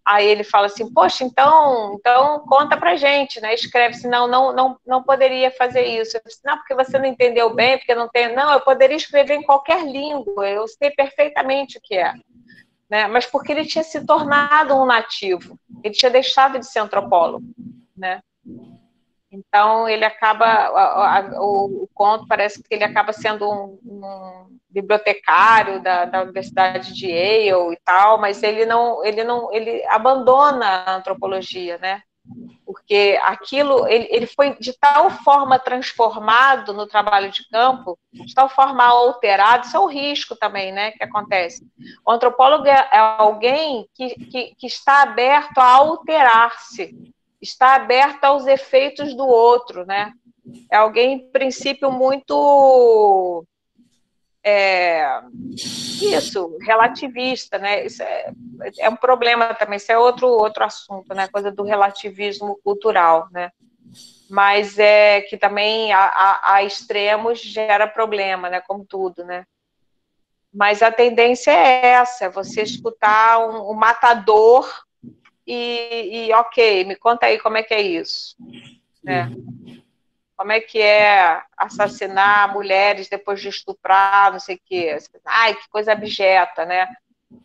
Aí ele fala assim, poxa, então conta pra gente, né? Escreve assim, não poderia fazer isso. Eu disse, não, porque você não entendeu bem, porque não tem... Não, eu poderia escrever em qualquer língua, eu sei perfeitamente o que é. Né? Mas porque ele tinha se tornado um nativo, ele tinha deixado de ser antropólogo, né? Então ele acaba, o conto parece que ele acaba sendo um bibliotecário da Universidade de Yale e tal, mas ele abandona a antropologia, né? Porque aquilo, ele foi de tal forma transformado no trabalho de campo, de tal forma alterado, isso é o risco também, né, que acontece. O antropólogo é alguém que está aberto a alterar-se, está aberto aos efeitos do outro, né? É alguém, em princípio, muito... isso, relativista, né? Isso é um problema também, isso é outro assunto, né? Coisa do relativismo cultural, né? Mas é que também a extremos gera problema, né? Como tudo, né? Mas a tendência é essa, você escutar um matador ok, me conta aí como é que é isso, né? Como é que é assassinar mulheres depois de estuprar, não sei o quê. Ai, que coisa abjeta, né?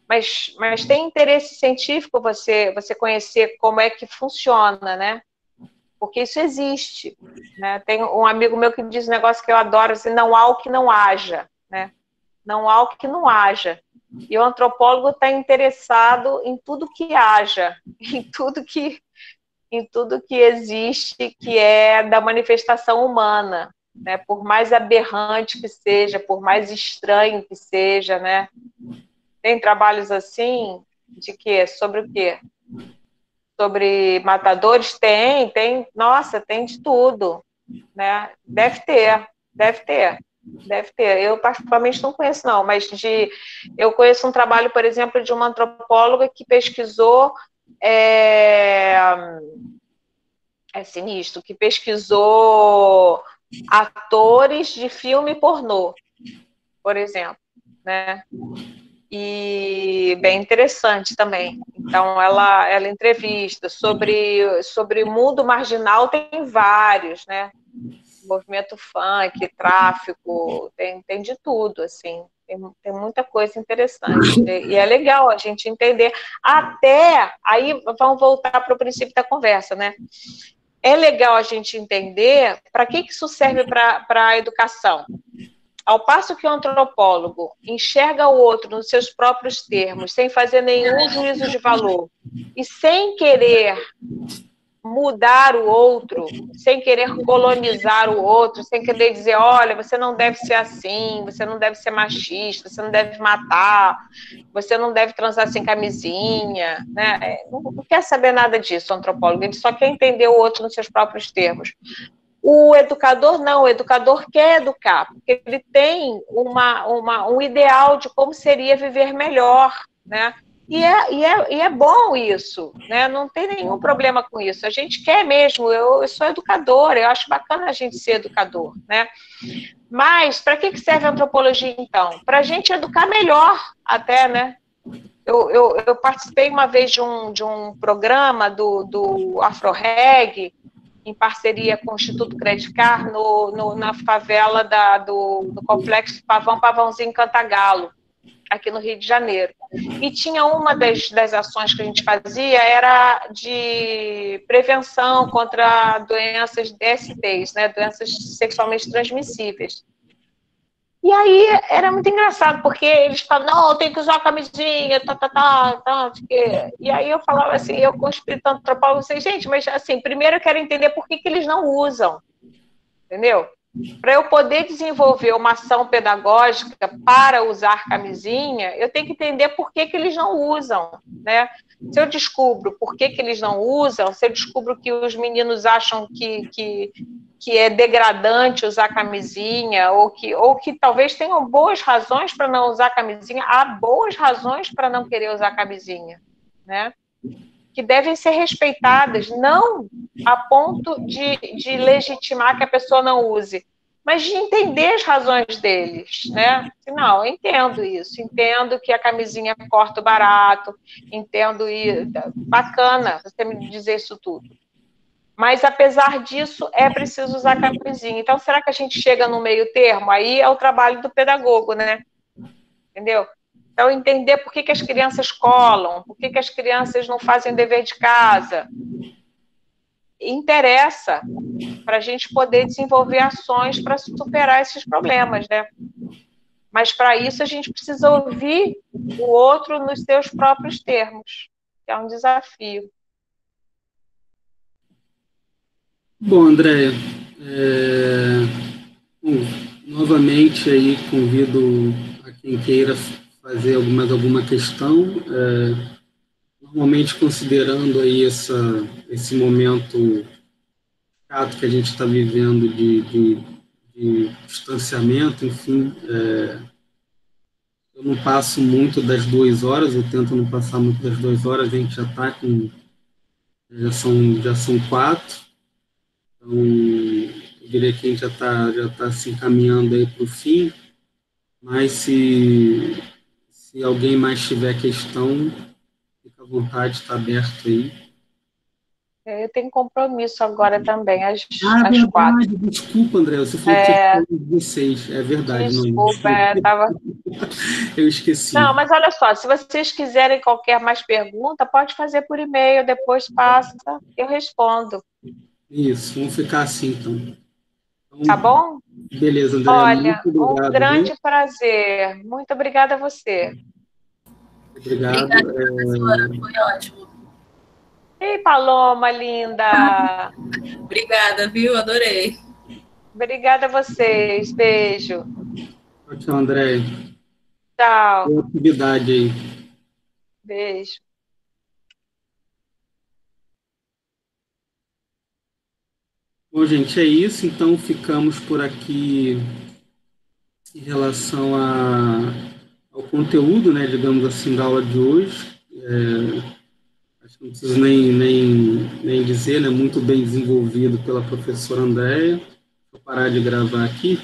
Mas tem interesse científico você conhecer como é que funciona, né? Porque isso existe, né? Tem um amigo meu que diz um negócio que eu adoro, assim, não há o que não haja, né? Não há o que não haja. E o antropólogo está interessado em tudo que haja, em tudo que existe, que é da manifestação humana, né? Por mais aberrante que seja, por mais estranho que seja, né? Tem trabalhos assim, de quê? Sobre o quê? Sobre matadores? Tem, nossa, tem de tudo, né? Deve ter. Eu, particularmente, não conheço, não, mas eu conheço um trabalho, por exemplo, de uma antropóloga que pesquisou sinistro, que pesquisou atores de filme pornô, por exemplo, né? E bem interessante também. Então, ela entrevista sobre o mundo marginal, tem vários, né? Movimento funk, tráfico, tem de tudo, assim. Tem muita coisa interessante. E é legal a gente entender. Até, aí vamos voltar para o princípio da conversa, né? É legal a gente entender para que isso serve para a educação. Ao passo que o antropólogo enxerga o outro nos seus próprios termos, sem fazer nenhum juízo de valor, e sem querer mudar o outro, sem querer colonizar o outro, sem querer dizer, olha, você não deve ser assim, você não deve ser machista, você não deve matar, você não deve transar sem camisinha, né? Não quer saber nada disso, o antropólogo, ele só quer entender o outro nos seus próprios termos. O educador não, o educador quer educar, porque ele tem um ideal de como seria viver melhor, né? E é bom isso, né? Não tem nenhum problema com isso. A gente quer mesmo, eu sou educadora, eu acho bacana a gente ser educador, né? Mas para que serve a antropologia, então? Para a gente educar melhor, até, né? Eu participei uma vez de um programa do AfroReg, em parceria com o Instituto Credicar, na favela do Complexo Pavãozinho Cantagalo, aqui no Rio de Janeiro. E tinha uma das ações que a gente fazia, era de prevenção contra doenças DSTs, né, doenças sexualmente transmissíveis. E aí era muito engraçado, porque eles falavam, não, tem que usar a camisinha, e aí eu falava assim, eu com o espírito antropólogo, eu sei, gente, mas assim, primeiro eu quero entender por que eles não usam, entendeu? Para eu poder desenvolver uma ação pedagógica para usar camisinha, eu tenho que entender por que eles não usam, né? Se eu descubro por que eles não usam, se eu descubro que os meninos acham que é degradante usar camisinha, ou que talvez tenham boas razões para não usar camisinha, há boas razões para não querer usar camisinha, né? Que devem ser respeitadas, não a ponto de legitimar que a pessoa não use, mas de entender as razões deles, né? Não, eu entendo isso, entendo que a camisinha corta o barato, entendo isso, bacana você me dizer isso tudo. Mas, apesar disso, é preciso usar camisinha. Então, será que a gente chega no meio termo? Aí é o trabalho do pedagogo, né? Entendeu? Então, entender por que as crianças colam, por que as crianças não fazem dever de casa. Interessa para a gente poder desenvolver ações para superar esses problemas, né? Mas, para isso, a gente precisa ouvir o outro nos seus próprios termos, que é um desafio. Bom, Andréia, novamente aí convido a quem queira fazer alguma questão, normalmente considerando aí esse momento chato que a gente está vivendo de distanciamento, enfim, eu não passo muito das 2 horas, eu tento não passar muito das 2 horas, a gente já está com, já são 4, então eu diria que a gente já tá se encaminhando aí para o fim, mas se alguém mais tiver questão, fica à vontade, está aberto aí. Eu tenho compromisso agora também, às Verdade, 4. desculpa, André, você falou que tinha 16, é verdade. Desculpa, não, tava... eu esqueci. Não, mas olha só, se vocês quiserem qualquer mais pergunta, pode fazer por e-mail, depois passa, eu respondo. Isso, vamos ficar assim, então. Tá bom? Beleza, André, Olha, muito obrigado. um grande prazer. Muito obrigada a você. Obrigado. Obrigada, professora, foi ótimo. Ei, Paloma, linda! Obrigada, viu? Adorei. Obrigada a vocês. Beijo. Tchau, André. Tchau. Boa atividade aí. Beijo. Bom, gente, é isso. Então, ficamos por aqui em relação ao conteúdo, né, digamos assim, da aula de hoje. Acho que não preciso nem dizer, né, muito bem desenvolvido pela professora Andréia. Vou parar de gravar aqui.